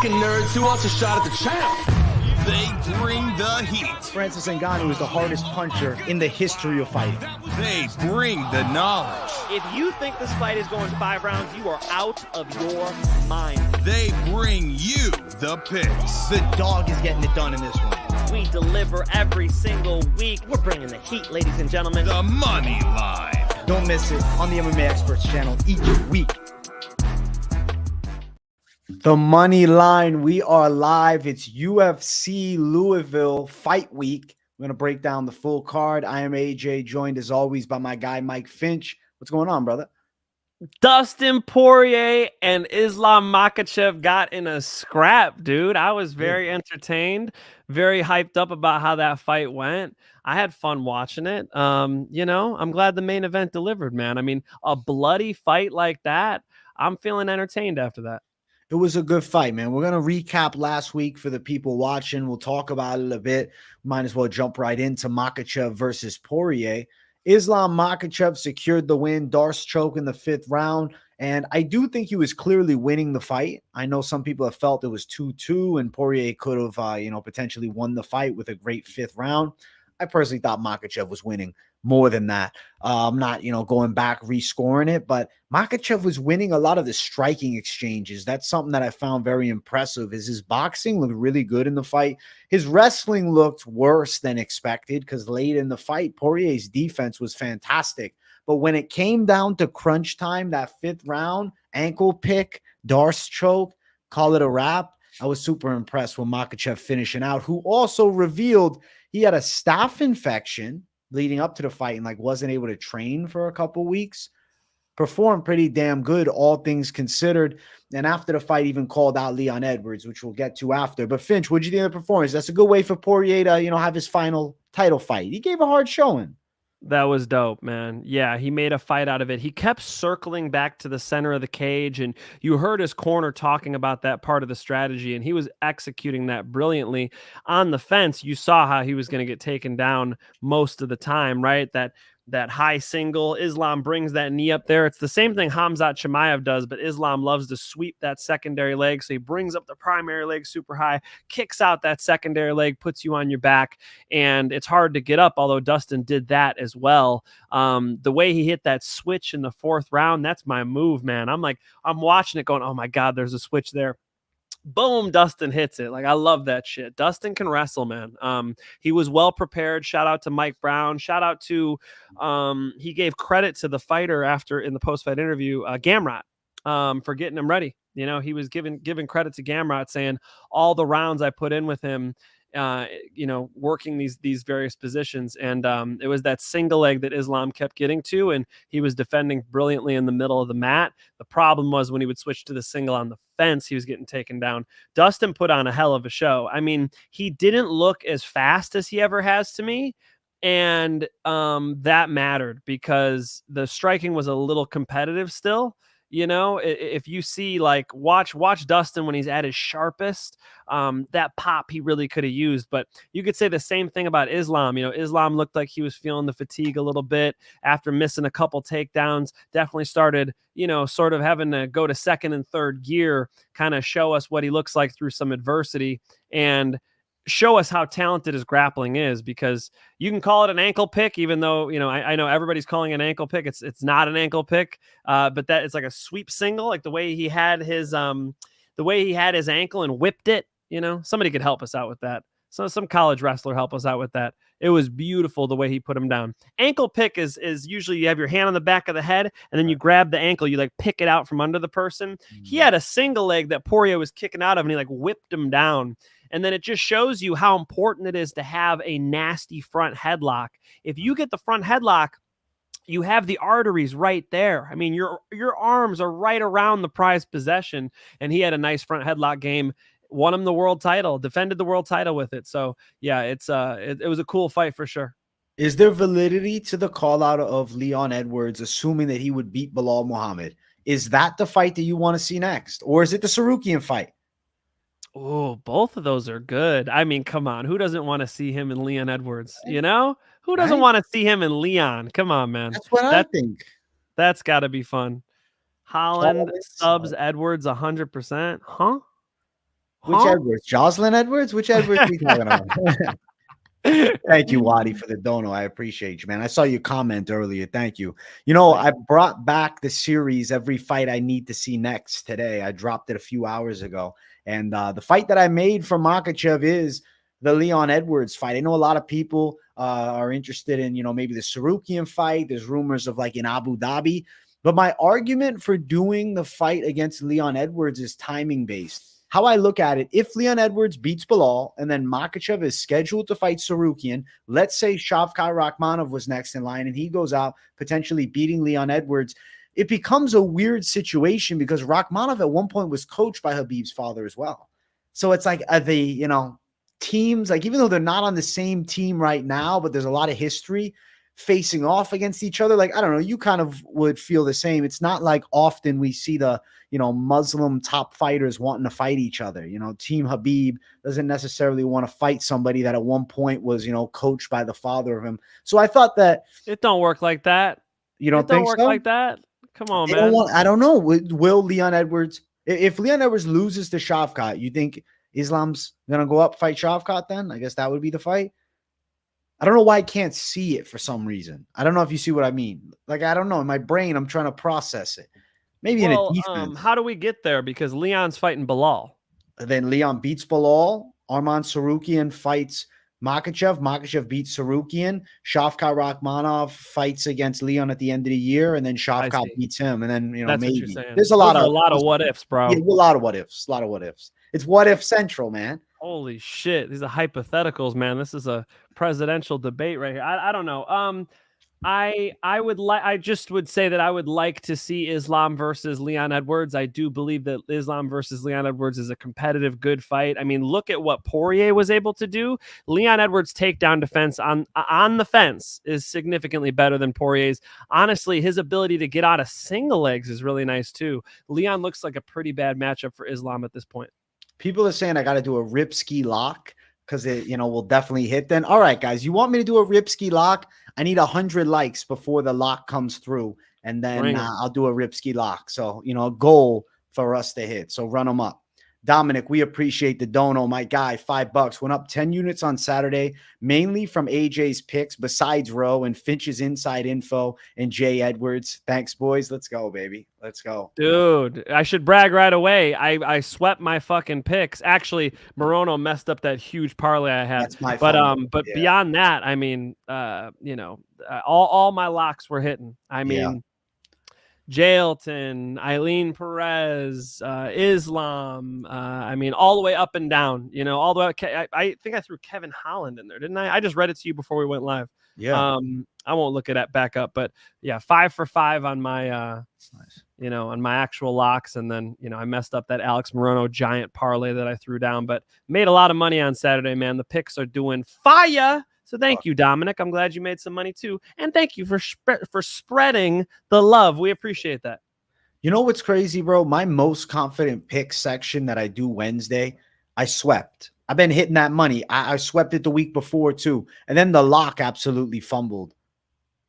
fucking nerds. Who wants a shot at the champ? They bring the heat. Francis Ngannou is the hardest puncher in the history of fighting. They bring the knowledge. If you think this fight is going 5 rounds, you are out of your mind. They bring you the picks. The dog is getting it done in this one. We deliver every single week. We're bringing the heat, ladies and gentlemen. The money line. Don't miss it on the MMA Experts channel each week. The Money Line. We are live. It's UFC Louisville Fight Week. We're going to break down the full card. I am AJ, joined as always by my guy, Mike Finch. What's going on, brother? Dustin Poirier and Islam Makhachev got in a scrap, dude. I was very entertained, very hyped up about how that fight went. I had fun watching it. You know, I'm glad the main event delivered, man. I mean, a bloody fight like that, I'm feeling entertained after that. It was a good fight, man. We're going to recap last week for the people watching. We'll talk about it a bit. Might as well jump right into Makhachev versus Poirier. Islam Makhachev secured the win, Darce choke in the 5th round, and I do think he was clearly winning the fight. I know some people have felt it was 2-2, and Poirier could have, potentially won the fight with a great 5th round. I personally thought Makhachev was winning more than that. I'm not, going back, rescoring it, but Makhachev was winning a lot of the striking exchanges. That's something that I found very impressive. Is his boxing looked really good in the fight. His wrestling looked worse than expected because late in the fight, Poirier's defense was fantastic. But when it came down to crunch time, that 5th round, ankle pick, Darce choke, call it a wrap. I was super impressed with Makhachev finishing out, who also revealed he had a staph infection leading up to the fight and wasn't able to train for a couple weeks. Performed pretty damn good, all things considered. And after the fight, even called out Leon Edwards, which we'll get to after. But Finch, what'd you think of the performance? That's a good way for Poirier to, have his final title fight. He gave a hard showing. That was dope, man. Yeah, he made a fight out of it. He kept circling back to the center of the cage, and you heard his corner talking about that part of the strategy, and he was executing that brilliantly. On the fence, you saw how he was going to get taken down most of the time, right? That high single, Islam brings that knee up there. It's the same thing Khamzat Chimaev does, but Islam loves to sweep that secondary leg. So he brings up the primary leg super high, kicks out that secondary leg, puts you on your back, and it's hard to get up, although Dustin did that as well. The way he hit that switch in the 4th round, that's my move, man. I'm watching it going, oh my God, there's a switch there. Boom, Dustin hits it. I love that shit. Dustin can wrestle, man. He was well prepared. Shout out to Mike Brown. Shout out to, he gave credit to the fighter after in the post-fight interview, Gamrot, for getting him ready. He was giving credit to Gamrot, saying all the rounds I put in with him, working these various positions. And it was that single leg that Islam kept getting to, and he was defending brilliantly in the middle of the mat. The problem was when he would switch to the single on the fence, he was getting taken down. Dustin put on a hell of a show. I mean, he didn't look as fast as he ever has to me. And that mattered because the striking was a little competitive still. If you see watch Dustin when he's at his sharpest, that pop he really could have used. But you could say the same thing about Islam. Islam looked like he was feeling the fatigue a little bit after missing a couple takedowns. Definitely started, sort of having to go to 2nd and 3rd gear, kind of show us what he looks like through some adversity and show us how talented his grappling is, because you can call it an ankle pick, even though, I know everybody's calling it an ankle pick. It's not an ankle pick, but that it's like a sweep single, like the way he had his ankle and whipped it. Somebody could help us out with that. So some college wrestler help us out with that. It was beautiful the way he put him down. Ankle pick is usually you have your hand on the back of the head and then you grab the ankle, you pick it out from under the person. He had a single leg that Poirier was kicking out of, and he whipped him down. And then it just shows you how important it is to have a nasty front headlock. If you get the front headlock, you have the arteries right there. I mean, your arms are right around the prized possession, and he had a nice front headlock game. Won him the world title, defended the world title with it. So yeah, it was a cool fight for sure. Is there validity to the call out of Leon Edwards, assuming that he would beat Belal Muhammad? Is that the fight that you want to see next? Or is it the Sarukian fight? Oh, both of those are good. I mean, come on. Who doesn't want to see him and Leon Edwards? Who doesn't want to see him and Leon? Come on, man. That's what I think. That's got to be fun. Holland subs Edwards 100%. Huh? Which Huh? Edwards? Jocelyn Edwards? Which Edwards are we talking about? Thank you, Wadi, for the dono. I appreciate you, man. I saw your comment earlier. Thank you. You know, I brought back the series, Every Fight I Need to See Next, today. I dropped it a few hours ago. And the fight that I made for Makhachev is the Leon Edwards fight. I know a lot of people are interested in, you know, maybe the Sarukian fight. There's rumors of like in Abu Dhabi. But my argument for doing the fight against Leon Edwards is timing based. How I look at it, if Leon Edwards beats Bilal and then Makhachev is scheduled to fight Sarukian, let's say Shavkat Rakhmonov was next in line and he goes out potentially beating Leon Edwards, it becomes a weird situation because Rakhmonov at one point was coached by Khabib's father as well. So it's like, are they, you know, teams, like even though they're not on the same team right now, but there's a lot of history facing off against each other. Like, I don't know, you kind of would feel the same. It's not like often we see the, you know, Muslim top fighters wanting to fight each other. You know, Team Khabib doesn't necessarily want to fight somebody that at one point was, you know, coached by the father of him. So I thought that it don't work like that. You don't think work so? like that? Come on, They man. I don't know. Will Leon Edwards, if Leon Edwards loses to Shavkat, you think Islam's gonna go up fight Shavkat then? I guess that would be the fight. I don't know why I can't see it for some reason. I don't know if you see what I mean. Like, I don't know. In my brain, I'm trying to process it. Maybe in a defense. How do we get there? Because Leon's fighting Bilal. Then Leon beats Bilal. Arman Sarukian fights Makhachev. Makhachev beats Sarukian. Shavkat Rakhmonov fights against Leon at the end of the year, and then Shavkat beats him. And then, you know, maybe there's a lot of what ifs, bro. Yeah, a lot of what ifs. A lot of what ifs. It's what if central, man. Holy shit. These are hypotheticals, man. This is a presidential debate right here. I don't know. I just would say that I would like to see Islam versus Leon Edwards. I do believe that Islam versus Leon Edwards is a competitive, good fight. I mean, look at what Poirier was able to do. Leon Edwards' takedown defense on the fence is significantly better than Poirier's. Honestly, his ability to get out of single legs is really nice too. Leon looks like a pretty bad matchup for Islam at this point. People are saying I got to do a Ripski lock because it, you know, will definitely hit then. All right, guys, you want me to do a Ripski lock? I need 100 likes before the lock comes through, and then I'll do a Ripski lock. So, you know, a goal for us to hit. So run them up. Dominic, we appreciate the dono. My guy, $5 went up 10 units on Saturday, mainly from AJ's picks, besides Rowe and Finch's inside info and Jay Edwards. Thanks, boys. Let's go, baby. Let's go. Dude, I should brag right away. I swept my fucking picks. Actually, Morono messed up that huge parlay I had. That's my but fault. But yeah. Beyond that, I mean, you know, all my locks were hitting. I mean, Jailton, Eileen Perez, Islam. I mean, all the way up and down, you know, all the way. I think I threw Kevin Holland in there, didn't I? I just read it to you before we went live. Yeah. I won't look at that back up, but yeah, 5 for 5 on my, you know, on my actual locks. And then, you know, I messed up that Alex Morono giant parlay that I threw down, but made a lot of money on Saturday, man. The picks are doing fire. So thank you, Dominic. I'm glad you made some money too. And thank you for spreading the love. We appreciate that. You know what's crazy, bro? My most confident pick section that I do Wednesday, I swept. I've been hitting that money. I swept it the week before too. And then the lock absolutely fumbled.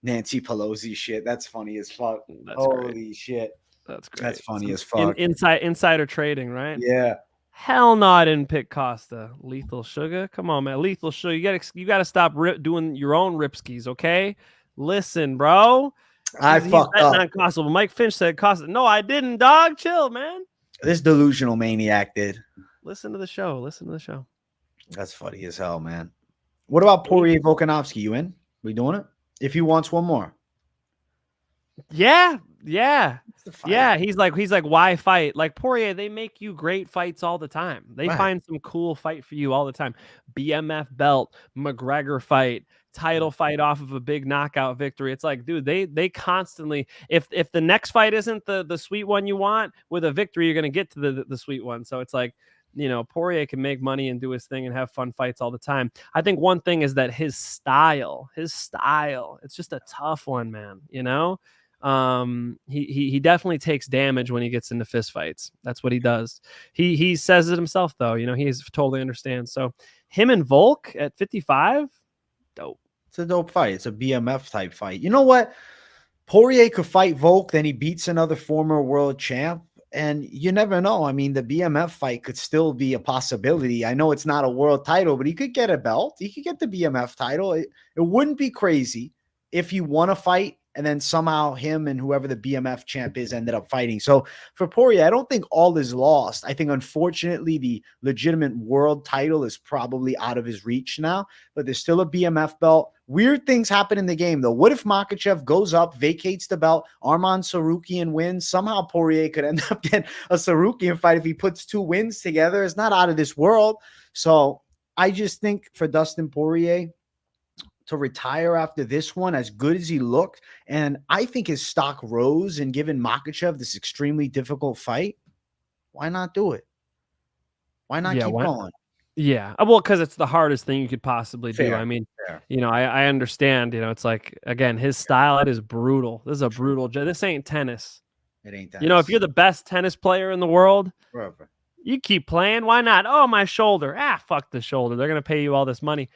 Nancy Pelosi shit. That's funny as fuck. Holy shit. That's great. That's funny as fuck. Insider trading, right? Yeah. Hell no, I didn't pick Costa. Lethal Sugar. Come on, man. Lethal Sugar. You gotta stop doing your own ripskis, okay? Listen, bro. I fucked up. On Costa. Mike Finch said Costa. No, I didn't, dog. Chill, man. This delusional maniac did. Listen to the show. Listen to the show. That's funny as hell, man. What about Poirier Volkanovski? You in? We doing it? If he wants one more. Yeah. He's like, why fight? Like Poirier, they make you great fights all the time. They find some cool fight for you all the time. BMF belt, McGregor fight, title fight off of a big knockout victory. It's like, dude, they constantly, if the next fight isn't the sweet one you want, with a victory, you're gonna get to the sweet one. So it's like, you know, Poirier can make money and do his thing and have fun fights all the time. I think one thing is that his style, it's just a tough one, man. You know, he definitely takes damage when he gets into fist fights. That's what he does. He says it himself though. You know, he totally understands. So him and Volk at 55, dope. It's a dope fight. It's a BMF type fight. You know what? Poirier could fight Volk, then he beats another former world champ. And you never know. I mean, the BMF fight could still be a possibility. I know it's not a world title, but he could get a belt. He could get the BMF title. It wouldn't be crazy if he won a fight and then somehow him and whoever the BMF champ is ended up fighting. So for Poirier, I don't think all is lost. I think, unfortunately, the legitimate world title is probably out of his reach now, but there's still a BMF belt. Weird things happen in the game, though. What if Makhachev goes up, vacates the belt, Arman Tsarukyan wins? Somehow Poirier could end up getting a Tsarukyan fight if he puts 2 wins together. It's not out of this world. So I just think for Dustin Poirier to retire after this one, as good as he looked, and I think his stock rose, and given Makhachev this extremely difficult fight, why not do it? Why not keep going? Yeah, well, because it's the hardest thing you could possibly do. Fair, I mean, fair. I understand. It's like, again, his style, it is brutal. This is a brutal. This ain't tennis. It ain't tennis. If you're the best tennis player in the world, Forever. you keep playing. Why not? Oh, my shoulder. Fuck the shoulder. They're gonna pay you all this money.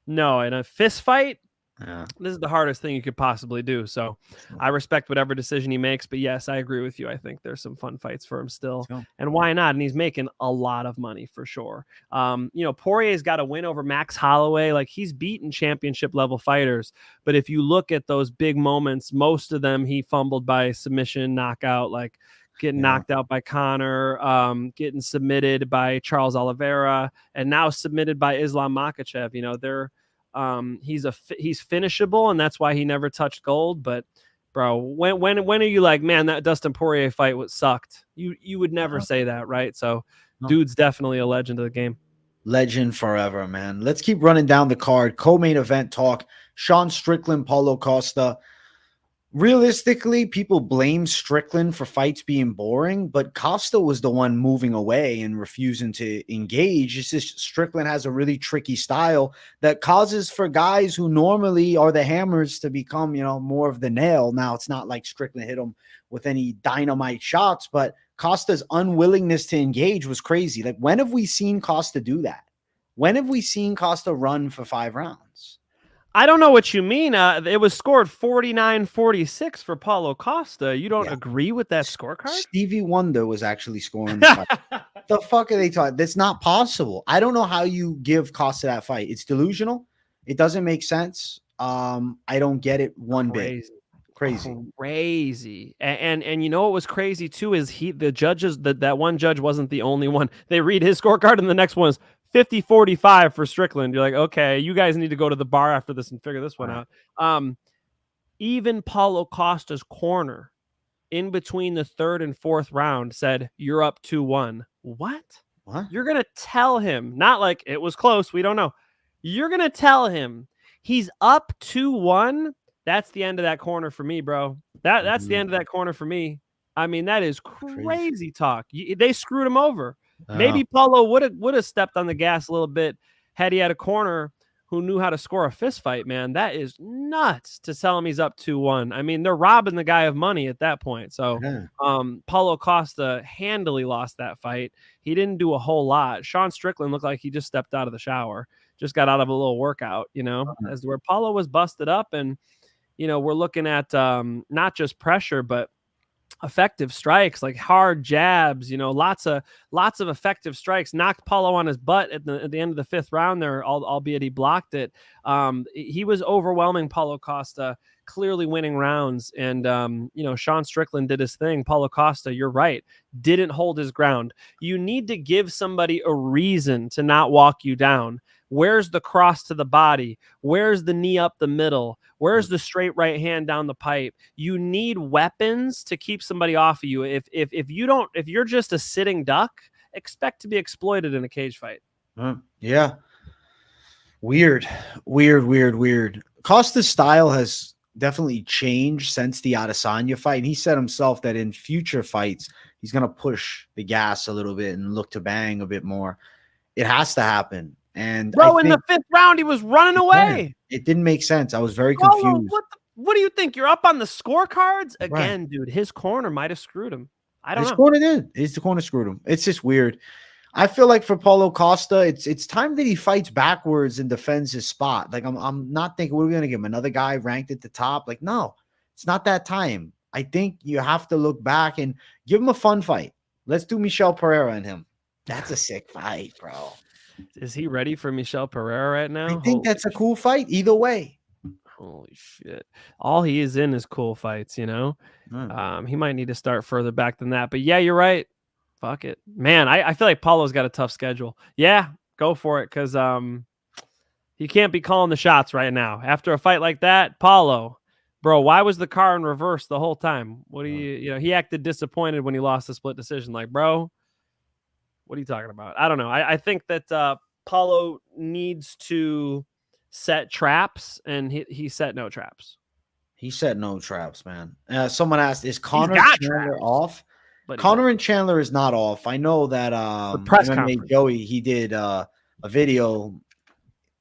No, in a fist fight, this is the hardest thing you could possibly do. So I respect whatever decision he makes. But yes, I agree with you. I think there's some fun fights for him still. And why not? And he's making a lot of money for sure. Poirier's got a win over Max Holloway. Like, he's beaten championship level fighters. But if you look at those big moments, most of them he fumbled by submission, knockout, like getting knocked out by Conor, getting submitted by Charles Oliveira, and now submitted by Islam Makhachev. He's finishable, and that's why he never touched gold. But bro, when are you like, man, that Dustin Poirier fight sucked? You would never say that, right? So dude's definitely a legend of the game. Legend forever, man. Let's keep running down the card. Co-main event talk. Sean Strickland, Paulo Costa. Realistically, people blame Strickland for fights being boring, but Costa was the one moving away and refusing to engage. It's just Strickland has a really tricky style that causes for guys who normally are the hammers to become, more of the nail. Now, it's not like Strickland hit him with any dynamite shots, but Costa's unwillingness to engage was crazy. Like, when have we seen Costa do that? When have we seen Costa run for 5 rounds? I don't know what you mean. It was scored 49-46 for Paulo Costa. You don't agree with that scorecard? Stevie Wonder was actually scoring the fight. The fuck are they talking? That's not possible. I don't know how you give Costa that fight. It's delusional. It doesn't make sense. I don't get it one bit. Crazy. And you know what was crazy too is the judges, that one judge wasn't the only one. They read his scorecard and the next one is 50-45 for Strickland. You're like, okay, you guys need to go to the bar after this and figure this one out. Even Paulo Costa's corner in between the 3rd and 4th round said, you're up 2-1. What? You're going to tell him, not like it was close, we don't know. You're going to tell him he's up 2-1. That's the end of that corner for me, bro. That's the end of that corner for me. I mean, that is crazy talk. They screwed him over. Maybe Paulo would have stepped on the gas a little bit had he had a corner who knew how to score a fist fight, man. That is nuts to tell him he's up 2-1. I mean, they're robbing the guy of money at that point. So Paulo Costa handily lost that fight. He didn't do a whole lot. Sean Strickland looked like he just stepped out of the shower, just got out of a little workout, as to where Paulo was busted up. And, we're looking at not just pressure, but effective strikes, like hard jabs, lots of effective strikes. Knocked Paulo on his butt at the end of the 5th round there, albeit he blocked it. He was overwhelming Paulo Costa, clearly winning rounds. And, Sean Strickland did his thing. Paulo Costa, you're right, didn't hold his ground. You need to give somebody a reason to not walk you down. Where's the cross to the body? Where's the knee up the middle? Where's the straight right hand down the pipe? You need weapons to keep somebody off of you. If you're just a sitting duck, expect to be exploited in a cage fight. Yeah. Weird. Costa's style has definitely changed since the Adesanya fight. And he said himself that in future fights, he's going to push the gas a little bit and look to bang a bit more. It has to happen. And bro, in the 5th round, he was running away. It didn't make sense. I was very confused. What do you think? You're up on the scorecards again, dude. His corner might have screwed him. I don't know. His corner did. The corner screwed him. It's just weird. I feel like for Paulo Costa, it's time that he fights backwards and defends his spot. Like I'm not thinking we're gonna give him another guy ranked at the top. Like, no, it's not that time. I think you have to look back and give him a fun fight. Let's do Michel Pereira and him. That's a sick fight, bro. Is he ready for Michel Pereira right now? I think that's a cool fight either way. Holy shit. All he is in is cool fights, you know? He might need to start further back than that. But yeah, you're right. Fuck it. Man, I feel like Paulo's got a tough schedule. Yeah, go for it, because he can't be calling the shots right now. After a fight like that, Paulo, bro, why was the car in reverse the whole time? What do you know, he acted disappointed when he lost the split decision. Like, bro, what are you talking about? I don't know. I think that Paulo needs to set traps, and he set no traps. He set no traps, man. Someone asked, is Conor Chandler traps, off? But Conor and Chandler is not off. I know that the press conference. Joey, he did a video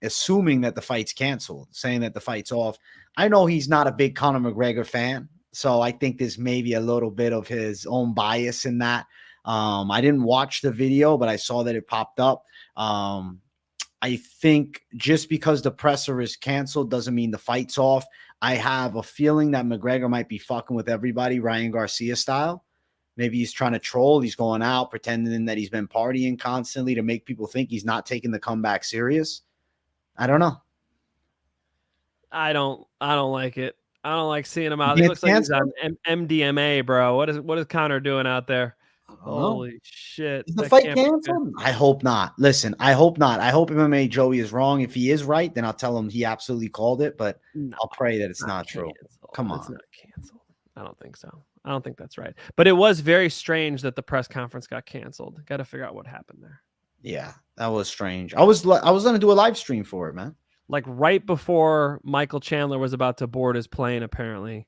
assuming that the fight's canceled, saying that the fight's off. I know he's not a big Conor McGregor fan, so I think there's maybe a little bit of his own bias in that. I didn't watch the video, but I saw that it popped up. I think just because the presser is canceled doesn't mean the fight's off. I have a feeling that McGregor might be fucking with everybody, Ryan Garcia style. Maybe he's trying to troll. He's going out pretending that he's been partying constantly to make people think he's not taking the comeback serious. I don't know. I don't like it. I don't like seeing him out. He looks like he's on MDMA, bro. What is Conor doing out there? Holy shit. Is the fight canceled? I hope not. Listen, I hope not. I hope MMA Joey is wrong. If he is right, then I'll tell him he absolutely called it, but I'll pray that it's not true. Come on. It's not canceled. I don't think so. I don't think that's right. But it was very strange that the press conference got canceled. Got to figure out what happened there. Yeah, that was strange. I was going to do a live stream for it, man. Like right before Michael Chandler was about to board his plane, apparently,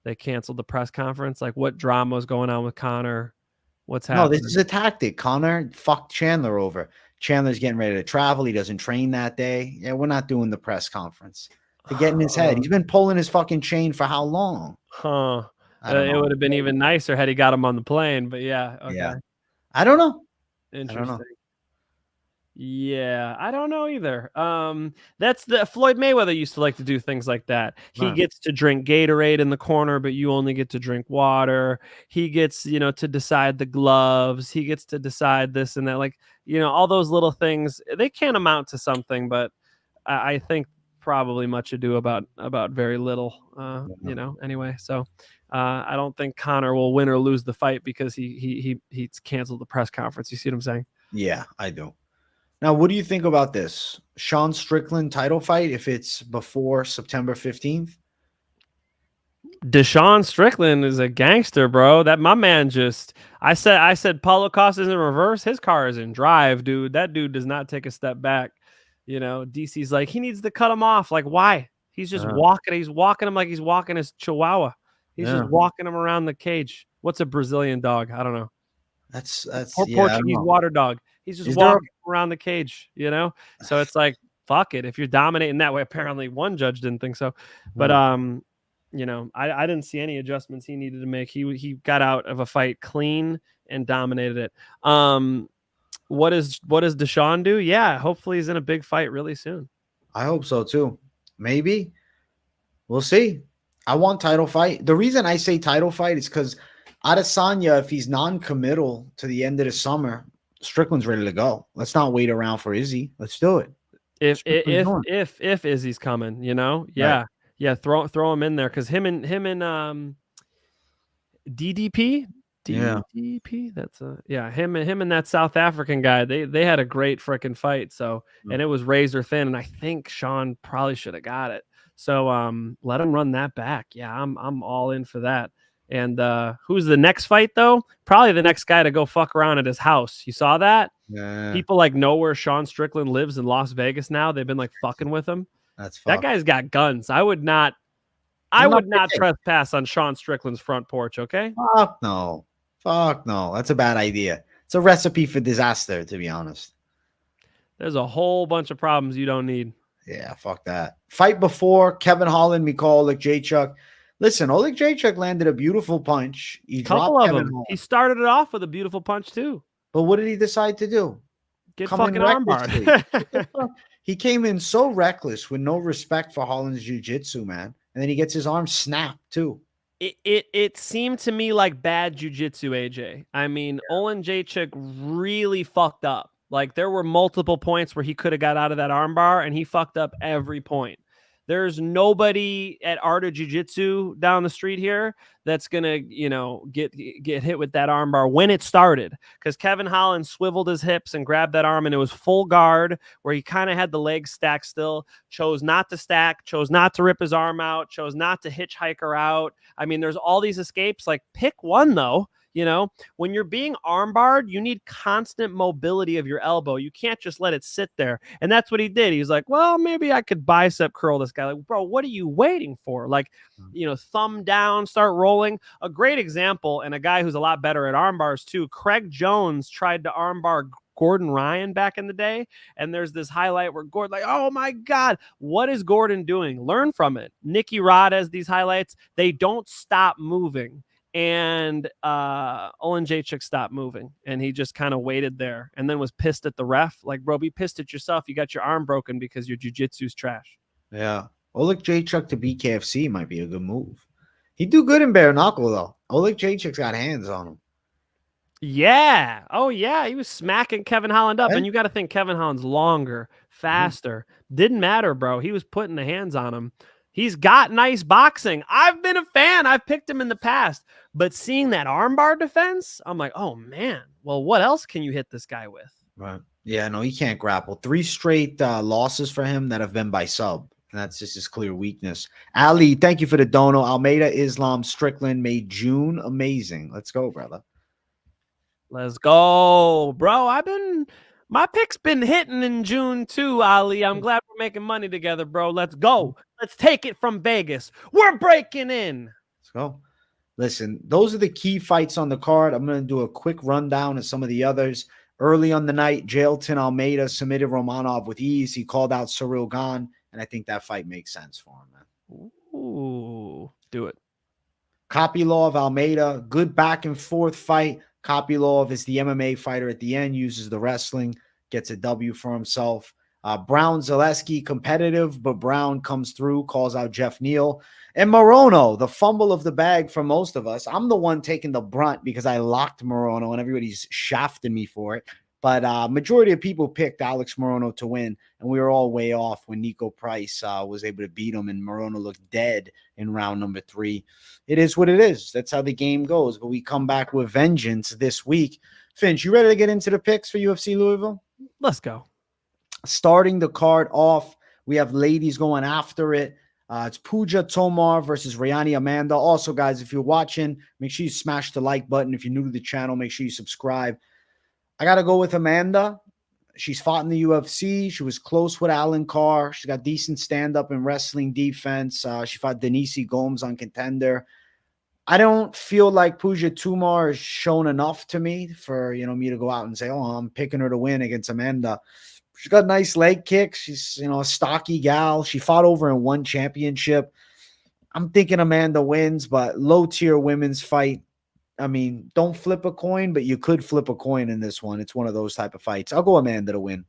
they canceled the press conference. Like, what drama was going on with Conor? What's happening? No, this is a tactic. Conor fucked Chandler over. Chandler's getting ready to travel. He doesn't train that day. Yeah, we're not doing the press conference. To get in his head. He's been pulling his fucking chain for how long? Huh. It would have been even nicer had he got him on the plane, but yeah. Okay. Yeah. I don't know. Interesting. I don't know. Yeah, I don't know either. That's the Floyd Mayweather used to like to do things like that. He gets to drink Gatorade in the corner, but you only get to drink water. He gets, to decide the gloves. He gets to decide this and that. Like, all those little things, they can amount to something, but I think probably much ado about very little, anyway. So I don't think Conor will win or lose the fight because he's canceled the press conference. You see what I'm saying? Yeah, I do. Now, what do you think about this Sean Strickland title fight if it's before September 15th? Deshaun Strickland is a gangster, bro. That my man I said Paulo Costa's in reverse. His car is in drive, dude. That dude does not take a step back. DC's like, he needs to cut him off. Like, why? He's just walking. He's walking him like he's walking his Chihuahua. He's just walking him around the cage. What's a Brazilian dog? I don't know. That's Portuguese water dog. He's just walking around the cage, So it's like, fuck it. If you're dominating that way, apparently one judge didn't think so. But I didn't see any adjustments he needed to make. He got out of a fight clean and dominated it. What does Deshaun do? Yeah, hopefully he's in a big fight really soon. I hope so too. Maybe. We'll see. I want title fight. The reason I say title fight is because Adesanya, if he's non-committal to the end of the summer, Strickland's ready to go. Let's not wait around for Izzy. Let's do it. If Izzy's coming, yeah, right. Yeah, throw him in there because him and DDP. That's him and that South African guy. They had a great freaking fight. So and it was razor thin, and I think Sean probably should have got it. So let him run that back. Yeah, I'm all in for that. And who's the next fight though? Probably the next guy to go fuck around at his house. You saw that? Yeah. People like know where Sean Strickland lives in Las Vegas now. They've been like fucking with him. That guy's got guns. I would not trespass on Sean Strickland's front porch, okay? Fuck no. That's a bad idea. It's a recipe for disaster, to be honest. There's a whole bunch of problems you don't need. Yeah, fuck that. Fight before Kevin Holland, Mikhail Oleg-Jacek. Listen, Oleg-Jacek landed a beautiful punch. He dropped Kevin Holland. He started it off with a beautiful punch too. But what did he decide to do? Get fucking armbarred. He came in so reckless with no respect for Holland's jiu-jitsu, man. And then he gets his arm snapped too. It seemed to me like bad jujitsu, AJ. I mean, Olenjacek really fucked up. Like, there were multiple points where he could have got out of that armbar, and he fucked up every point. There's nobody at Art of Jiu-Jitsu down the street here that's gonna, get hit with that armbar when it started. Because Kevin Holland swiveled his hips and grabbed that arm, and it was full guard where he kind of had the legs stacked still, chose not to stack, chose not to rip his arm out, chose not to hitchhike her out. I mean, there's all these escapes. Like, pick one though. When you're being armbarred, you need constant mobility of your elbow. You can't just let it sit there. And that's what he did. He's like, well, maybe I could bicep curl this guy. Like, bro, what are you waiting for? Like, thumb down, start rolling. A great example, and a guy who's a lot better at armbars too. Craig Jones tried to armbar Gordon Ryan back in the day. And there's this highlight where Gordon, like, oh my God, what is Gordon doing? Learn from it. Nicky Rod has these highlights. They don't stop moving. And Olenjacek stopped moving, and he just kind of waited there and then was pissed at the ref. Like, bro, be pissed at yourself. You got your arm broken because your jiu-jitsu's trash. Yeah. Olenjacek to beat KFC might be a good move. He'd do good in bare knuckle, though. Olenjacek's got hands on him. Yeah. Oh, yeah. He was smacking Kevin Holland up. And you got to think Kevin Holland's longer, faster. Didn't matter, bro. He was putting the hands on him. He's got nice boxing. I've been a fan. I've picked him in the past. But seeing that armbar defense, I'm like, oh, man. Well, what else can you hit this guy with? Right. Yeah, no, he can't grapple. 3 straight losses for him that have been by sub. And that's just his clear weakness. Ali, thank you for the dono. Almeida, Islam, Strickland made June amazing. Let's go, brother. Let's go, bro. My pick's been hitting in June too, Ali. I'm glad we're making money together, bro. Let's go. Let's take it from Vegas. We're breaking in. Let's go. Listen, those are the key fights on the card. I'm going to do a quick rundown of some of the others. Early on the night, Jailton Almeida submitted Romanov with ease. He called out Cyril Gane, and I think that fight makes sense for him, man. Ooh, do it. Kopylov, Almeida, good back and forth fight. Kopylov is the MMA fighter at the end, uses the wrestling, gets a W for himself. Brown, Zaleski, competitive, but Brown comes through, calls out Jeff Neal. And Morono, the fumble of the bag for most of us. I'm the one taking the brunt because I locked Morono and everybody's shafting me for it. But majority of people picked Alex Morono to win, and we were all way off when Nico Price was able to beat him, and Morono looked dead in round number 3. It is what it is. That's how the game goes. But we come back with vengeance this week. Finch, you ready to get into the picks for UFC Louisville? Let's go. Starting the card off, we have ladies going after it. It's Puja Tomar versus Rayanne Amanda. Also, guys, if you're watching, make sure you smash the like button. If you're new to the channel, make sure you subscribe. I got to go with Amanda. She's fought in the UFC. She was close with Alan Carr. She's got decent stand-up and wrestling defense. She fought Denise Gomes on Contender. I don't feel like Puja Tomar has shown enough to me for, me to go out and say, oh, I'm picking her to win against Amanda. She's got nice leg kicks. She's, a stocky gal. She fought over in 1 championship. I'm thinking Amanda wins, but low-tier women's fight. I mean, don't flip a coin, but you could flip a coin in this one. It's one of those type of fights. I'll go Amanda to win.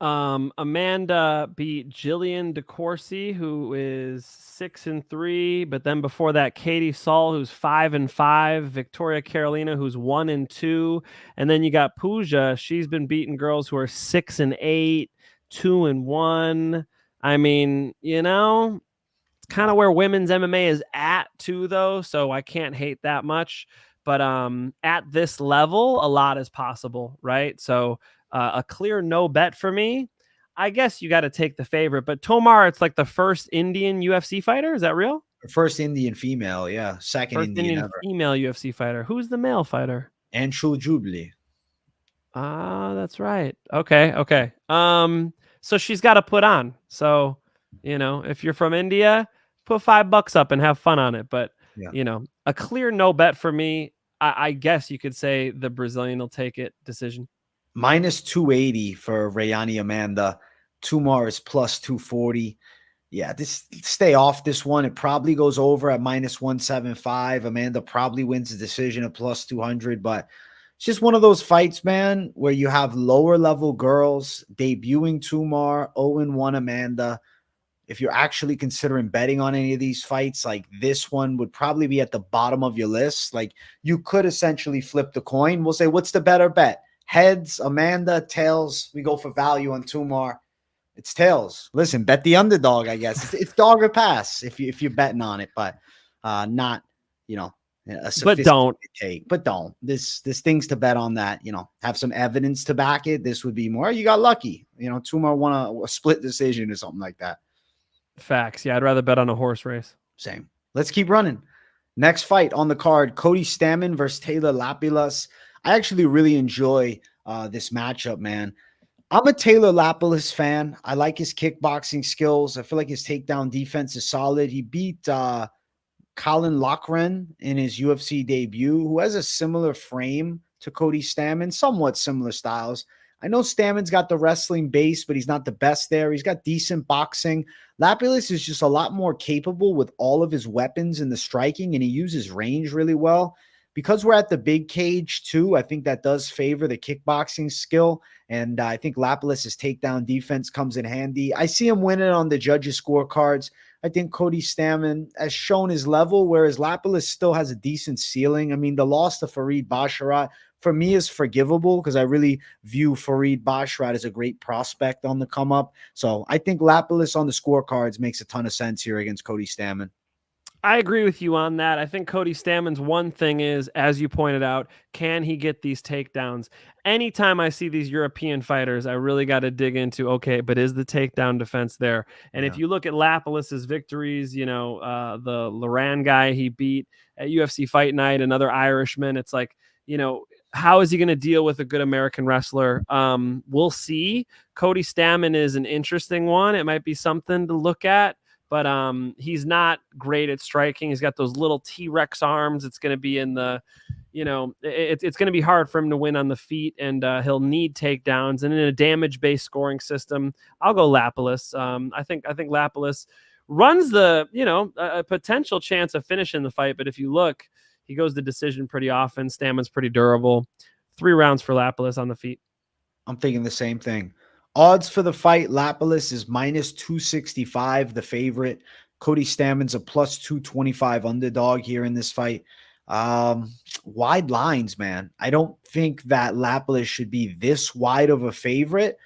Amanda beat Jillian DeCourcy, who is 6-3, but then before that, Katie Saul, who's 5-5, Victoria Carolina, who's 1-2, and then you got Puja. She's been beating girls who are 6-8, 2-1. I mean, it's kind of where women's MMA is at too, though, so I can't hate that much. But at this level, a lot is possible, right? So a clear no bet for me. I guess you got to take the favorite. But Tomar, it's like the first Indian UFC fighter. Is that real? First Indian female, yeah. Second first Indian ever. Female UFC fighter. Who's the male fighter? Anshul Jubli. That's right. Okay. So she's got to put on. So, if you're from India, put $5 up and have fun on it. But, a clear no bet for me. I guess you could say the Brazilian will take it decision. Minus 280 for Rayanne Amanda. Tomar is plus 240. Yeah, stay off this one. It probably goes over at minus 175. Amanda probably wins the decision at plus 200, but it's just one of those fights, man, where you have lower level girls debuting Tomar, 0-1 Amanda. if you're actually considering betting on any of these fights, like this one would probably be at the bottom of your list. Like you could essentially flip the coin. We'll say, what's the better bet? Heads, Amanda, tails. We go for value on Tomar. It's tails. Listen, bet the underdog, I guess. It's dog or pass if you're betting on it, but not, a but don't take. But don't. There's things to bet on that, have some evidence to back it. This would be more, you got lucky. Tomar won a split decision or something like that. Facts. Yeah, I'd rather bet on a horse race. Same. Let's keep running. Next fight on the card, Cody Stamann versus Taylor Lapilus. I actually really enjoy this matchup, man. I'm a Taylor Lapilus fan. I like his kickboxing skills. I feel like his takedown defense is solid. He beat Colin Loughran in his UFC debut, who has a similar frame to Cody Stamann, somewhat similar styles. I know Stamann's got the wrestling base, but he's not the best there. He's got decent boxing. Lapilus is just a lot more capable with all of his weapons in the striking, and he uses range really well. Because we're at the big cage too, I think that does favor the kickboxing skill. And I think Lapilus' takedown defense comes in handy. I see him winning on the judges' scorecards. I think Cody Stamann has shown his level, whereas Lapilus still has a decent ceiling. I mean, the loss to Farid Basharat, for me, is forgivable because I really view Farid Basharat as a great prospect on the come up. So I think Lapilus on the scorecards makes a ton of sense here against Cody Stamann. I agree with you on that. I think Cody Stamann's one thing is, as you pointed out, can he get these takedowns? Anytime I see these European fighters, I really got to dig into, okay, but is the takedown defense there? And if you look at Lapilus's victories, the Loran guy he beat at UFC Fight Night, another Irishman, it's like, how is he going to deal with a good American wrestler? We'll see. Cody Stamann is an interesting one. It might be something to look at. But he's not great at striking. He's got those little T-Rex arms. It's going to be in the, it's going to be hard for him to win on the feet, and he'll need takedowns. And in a damage-based scoring system, I'll go Lapilus. I think Lapilus runs the, a potential chance of finishing the fight. But if you look, he goes to decision pretty often. Stamann's pretty durable. 3 rounds for Lapilus on the feet. I'm thinking the same thing. Odds for the fight, Lapilus is minus 265, the favorite. Cody Stamann's a plus 225 underdog here in this fight. Wide lines, man. I don't think that Lapilus should be this wide of a favorite,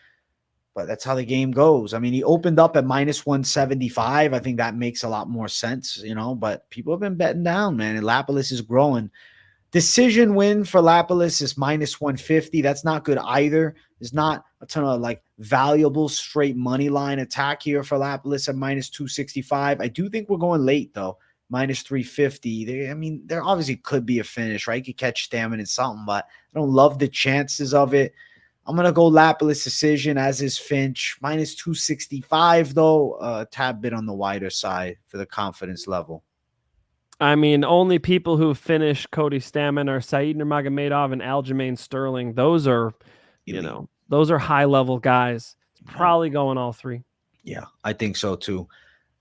but that's how the game goes. I mean, he opened up at minus 175. I think that makes a lot more sense, but people have been betting down, man, and Lapilus is growing. Decision win for Lapilus is minus 150. That's not good either. There's not a ton of valuable straight money line attack here for Lapilus at minus 265. I do think we're going late though. Minus 350. There obviously could be a finish, right? You could catch Stamann in something, but I don't love the chances of it. I'm going to go Lapilus decision, as is Finch. Minus 265 though, a tad bit on the wider side for the confidence level. Only people who finish Cody Stamann are Said Nurmagomedov and Aljamain Sterling. Those are, those are high-level guys. It's probably going all 3. Yeah, I think so too.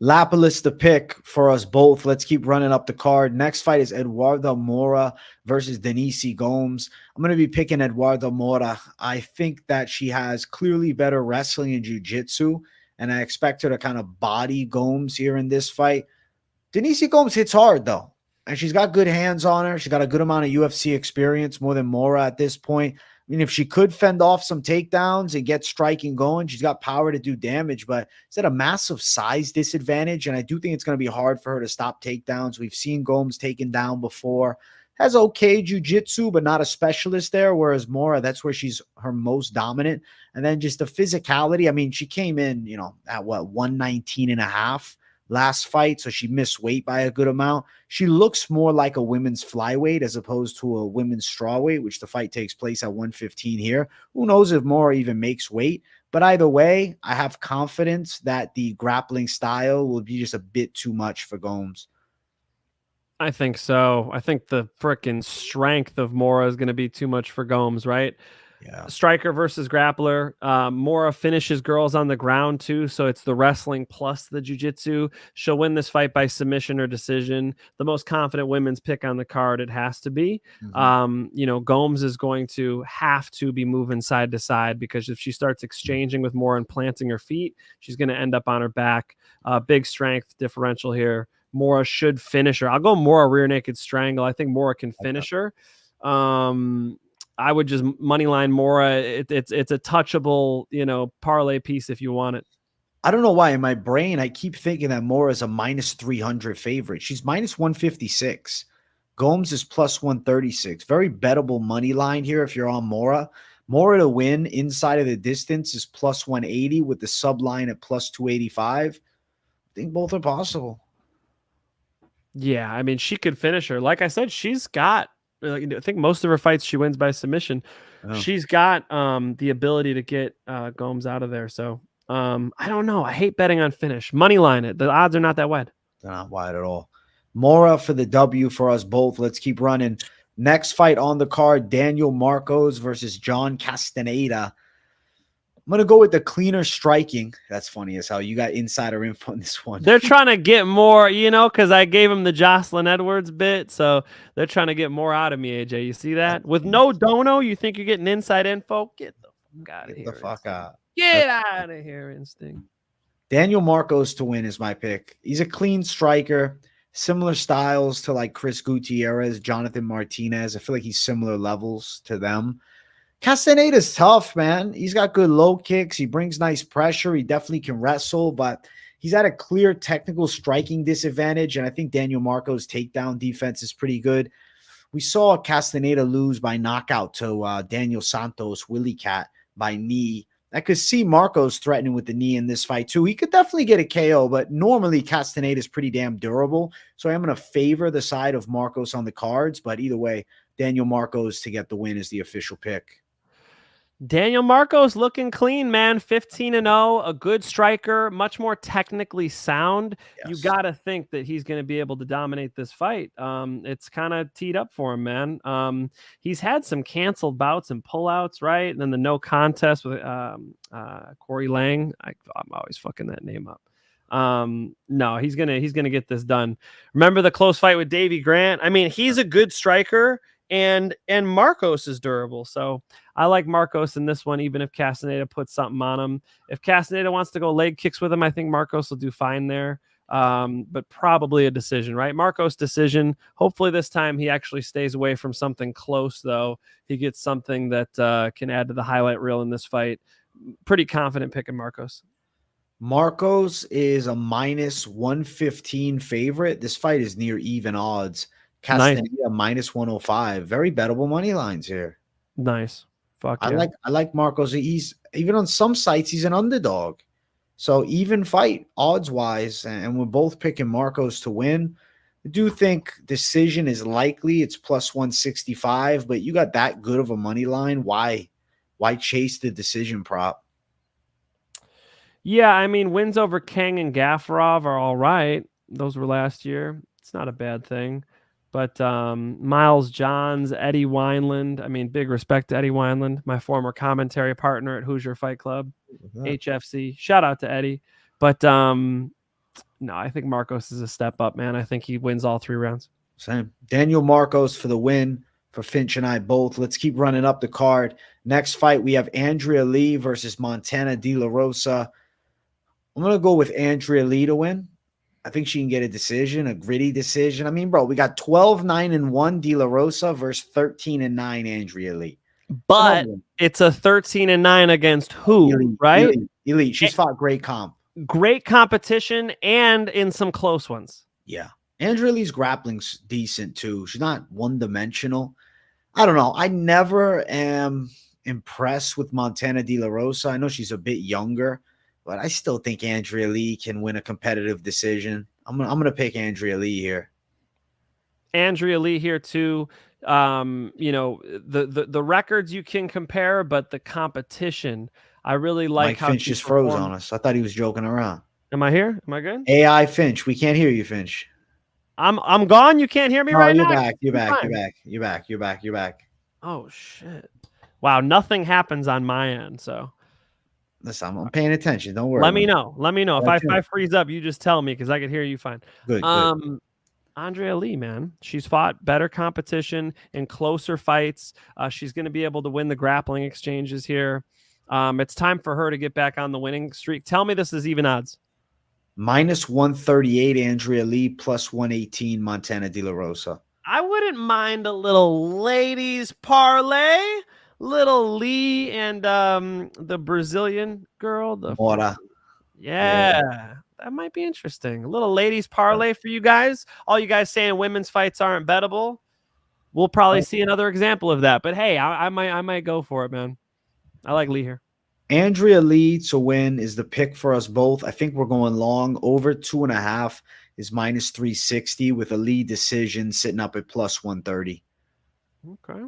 Lapilus the pick for us both. Let's keep running up the card. Next fight is Eduarda Moura versus Denise Gomes. I'm going to be picking Eduarda Moura. I think that she has clearly better wrestling and jiu-jitsu, and I expect her to kind of body Gomes here in this fight. Denise Gomes hits hard, though, and she's got good hands on her. She's got a good amount of UFC experience, more than Moura at this point. If she could fend off some takedowns and get striking going, she's got power to do damage, but it's at a massive size disadvantage, and I do think it's going to be hard for her to stop takedowns. We've seen Gomes taken down before. Has okay jiu-jitsu, but not a specialist there, whereas Moura, that's where she's her most dominant. And then just the physicality. She came in, at 119 and a half. Last fight, so she missed weight by a good amount. She looks more like a women's flyweight as opposed to a women's strawweight, which the fight takes place at 115 here. Who knows if Moura even makes weight? But either way, I have confidence that the grappling style will be just a bit too much for Gomes. I think so. I think the frickin' strength of Moura is going to be too much for Gomes, right? Striker versus grappler. Moura finishes girls on the ground too, so it's the wrestling plus the jiu-jitsu. She'll win this fight by submission or decision. The most confident women's pick on the card, it has to be. Gomes is going to have to be moving side to side, because if she starts exchanging with Moura and planting her feet, she's going to end up on her back. Big strength differential here. Moura should finish her. I'll go Moura rear naked strangle. I think Moura can finish her. I would just moneyline Moura. It's a touchable, parlay piece if you want it. I don't know why in my brain I keep thinking that Moura is a -300 favorite. She's -156. Gomes is +136. Very bettable money line here if you're on Moura. Moura to win inside of the distance is +180 with the sub line at +285. I think both are possible. Yeah, I mean, she could finish her. Like I said, she's got, I think most of her fights she wins by submission. Oh. She's got the ability to get Gomes out of there. So I don't know. I hate betting on finish. Money line it. The odds are not that wide. They're not wide at all. Moura for the W for us both. Let's keep running. Next fight on the card, Daniel Marcos versus John Castañeda. I'm going to go with the cleaner striking. That's funny as hell. You got insider info on this one. They're trying to get more, because I gave him the Jocelyn Edwards bit. So they're trying to get more out of me, AJ. You see that? With no dono, you think you're getting inside info? Get the fuck out of here. Get the fuck out. Get out of here, Instinct. Daniel Marcos to win is my pick. He's a clean striker. Similar styles to like Chris Gutierrez, Jonathan Martinez. I feel like he's similar levels to them. Castañeda's tough, man. He's got good low kicks. He brings nice pressure. He definitely can wrestle, but he's at a clear technical striking disadvantage, and I think Daniel Marcos' takedown defense is pretty good. We saw Castañeda lose by knockout to Daniel Santos, Willie Cat, by knee. I could see Marcos threatening with the knee in this fight too. He could definitely get a KO, but normally Castañeda is pretty damn durable, so I'm going to favor the side of Marcos on the cards, but either way, Daniel Marcos to get the win is the official pick. Daniel Marcos looking clean, man. 15-0, a good striker, much more technically sound. Yes. You got to think that he's going to be able to dominate this fight. It's kind of teed up for him, man. He's had some canceled bouts and pullouts, right? And then the no contest with Corey Lang. I'm always fucking that name up. No, he's gonna get this done. Remember the close fight with Davey Grant? I mean, he's a good striker, and Marcos is durable. So I like Marcos in this one, even if Castañeda puts something on him. If Castañeda wants to go leg kicks with him, I think Marcos will do fine there. But probably a decision, right? Marcos decision. Hopefully this time he actually stays away from something close, though. He gets something that can add to the highlight reel in this fight. Pretty confident picking Marcos. Marcos is a -115 favorite. This fight is near even odds. Castañeda nice. -105. Very bettable money lines here. Nice. Fuck yeah. I like Marcos. He's even on some sites he's an underdog. So even fight odds wise, and we're both picking Marcos to win. I do think decision is likely. It's +165, but you got that good of a money line. Why chase the decision prop? Yeah, I mean, wins over Kang and Gaffarov are all right. Those were last year. It's not a bad thing. But Miles Johns, Eddie Wineland. I mean, big respect to Eddie Wineland, my former commentary partner at Hoosier Fight Club, HFC. Shout out to Eddie. But no, I think Marcos is a step up, man. I think he wins all 3 rounds. Same. Daniel Marcos for the win for Finch and I both. Let's keep running up the card. Next fight, we have Andrea Lee versus Montana De La Rosa. I'm going to go with Andrea Lee to win. I think she can get a decision, a gritty decision. I mean, bro, we got 12-9-1 De La Rosa versus 13-9 Andrea Lee. But it's a 13-9 against who, elite, right? Elite. She's fought great comp. Great competition and in some close ones. Yeah. Andrea Lee's grappling's decent too. She's not one-dimensional. I don't know. I never am impressed with Montana De La Rosa. I know she's a bit younger, but I still think Andrea Lee can win a competitive decision. I'm gonna pick Andrea Lee here. Andrea Lee here too. The records you can compare, but the competition, I really like. Mike how Finch just froze on us. I thought he was joking around. Am I here? Am I good? AI Finch, we can't hear you, Finch. I'm gone. You can't hear me right now. You're back. You're back. Oh shit. Wow, nothing happens on my end, so Listen, I'm paying attention. Don't worry. let me know. Let me know. If Let I freeze up, you just tell me because I can hear you fine. Good. Andrea Lee, man, she's fought better competition in closer fights. She's going to be able to win the grappling exchanges here. It's time for her to get back on the winning streak. Tell me this is even odds. Minus 138, Andrea Lee, plus 118, Montana De La Rosa. I wouldn't mind a little ladies parlay. Little Lee and the Brazilian girl. Moura. Yeah, that might be interesting. A little ladies parlay for you guys. All you guys saying women's fights aren't bettable. We'll probably see another example of that. But hey, I might go for it, man. I like Lee here. Andrea Lee to win is the pick for us both. I think we're going long. Over 2.5 is minus 360 with a Lee decision sitting up at plus 130. Okay.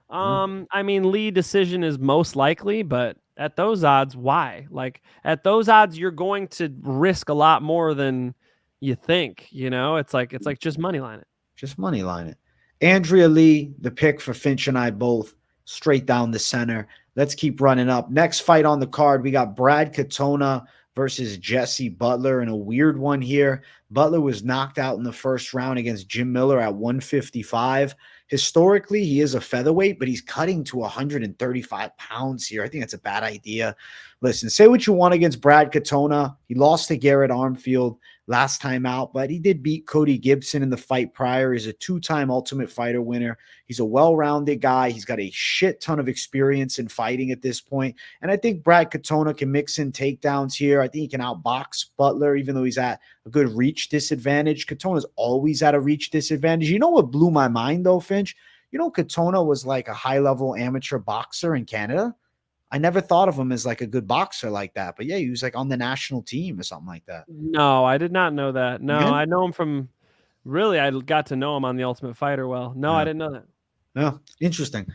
I mean, Lee decision is most likely, but at those odds, why? Like at those odds, you're going to risk a lot more than you think. You know, it's like just money line it. Just money line it. Andrea Lee, the pick for Finch and I both, straight down the center. Let's keep running up. Next fight on the card, we got Brad Katona versus Jesse Butler in a weird one here. Butler was knocked out in the first round against Jim Miller at 155. Historically, he is a featherweight, but he's cutting to 135 pounds here. I think that's a bad idea. Listen, say what you want against Brad Katona. He lost to Garrett Armfield last time out, but he did beat Cody Gibson in the fight prior. He's a 2-time Ultimate Fighter winner. He's a well-rounded guy. He's got a shit ton of experience in fighting at this point. And I think Brad Katona can mix in takedowns here. I think he can outbox Butler, even though he's at a good reach disadvantage. Katona's always at a reach disadvantage. You know what blew my mind, though, Finch? You know, Katona was like a high-level amateur boxer in Canada. I never thought of him as like a good boxer like that. But yeah, he was like on the national team or something like that. No, I did not know that. No, Yeah. I know him from really, I got to know him on the Ultimate Fighter well. No, Yeah. I didn't know that. No, interesting.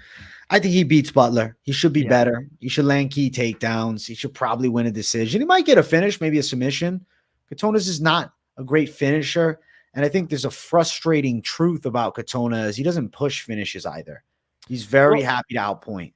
I think he beats Butler. He should be Yeah. better. He should land key takedowns. He should probably win a decision. He might get a finish, maybe a submission. Katona's is not a great finisher. And I think there's a frustrating truth about Katona is he doesn't push finishes either. He's very happy to outpoint.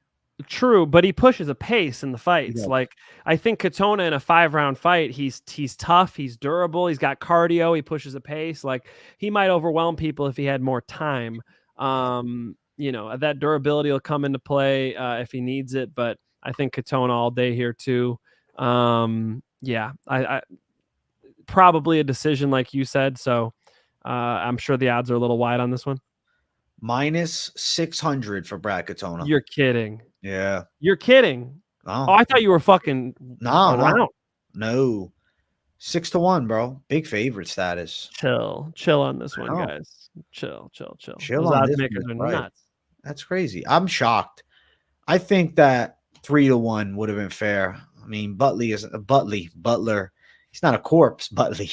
True, but he pushes a pace in the fights. Yeah. Like I think Katona in a 5-round fight, he's tough, he's durable, he's got cardio, he pushes a pace. Like he might overwhelm people if he had more time. You know, that durability will come into play if he needs it, but I think Katona all day here too. Yeah, I probably a decision like you said. So I'm sure the odds are a little wide on this one. Minus 600 for Brad Katona. You're kidding. Yeah. You're kidding. No. Oh, I thought you were fucking around. No. 6-1, bro. Big favorite status. Chill on this one, guys. Chill. Those on odds this makers one, are right. nuts. That's crazy. I'm shocked. I think that 3-1 would have been fair. I mean, Butler. He's not a corpse, Butler.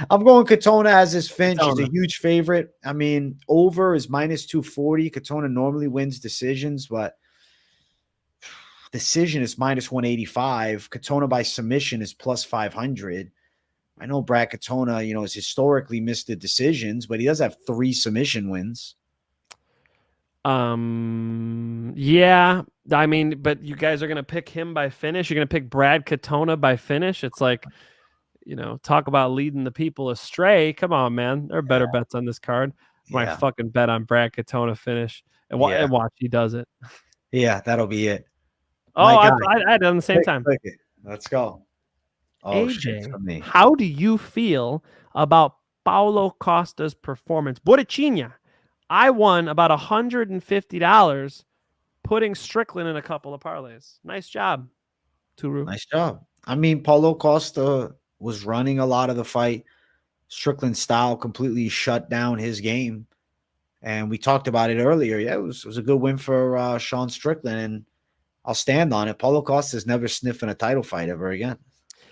I'm going Katona as his Finch. He's a huge favorite. I mean, over is minus 240. Katona normally wins decisions, but decision is minus 185. Katona by submission is plus 500. I know Brad Katona, you know, has historically missed the decisions, but he does have 3 submission wins. Yeah. I mean, but you guys are gonna pick him by finish. You're gonna pick Brad Katona by finish. It's like, you know, talk about leading the people astray. Come on, man. There are better bets on this card. My fucking bet on Brad Katona finish and watch he does it. Yeah, that'll be it. Oh, I did on the same time. Click it. Let's go. Oh, AJ, how do you feel about Paulo Costa's performance? Borichinha, I won about $150 putting Strickland in a couple of parlays. Nice job, Turu. Nice job. I mean, Paulo Costa was running a lot of the fight. Strickland's style completely shut down his game. And we talked about it earlier. Yeah, it was a good win for Sean Strickland, and I'll stand on it. Paulo Costa's never sniffing a title fight ever again.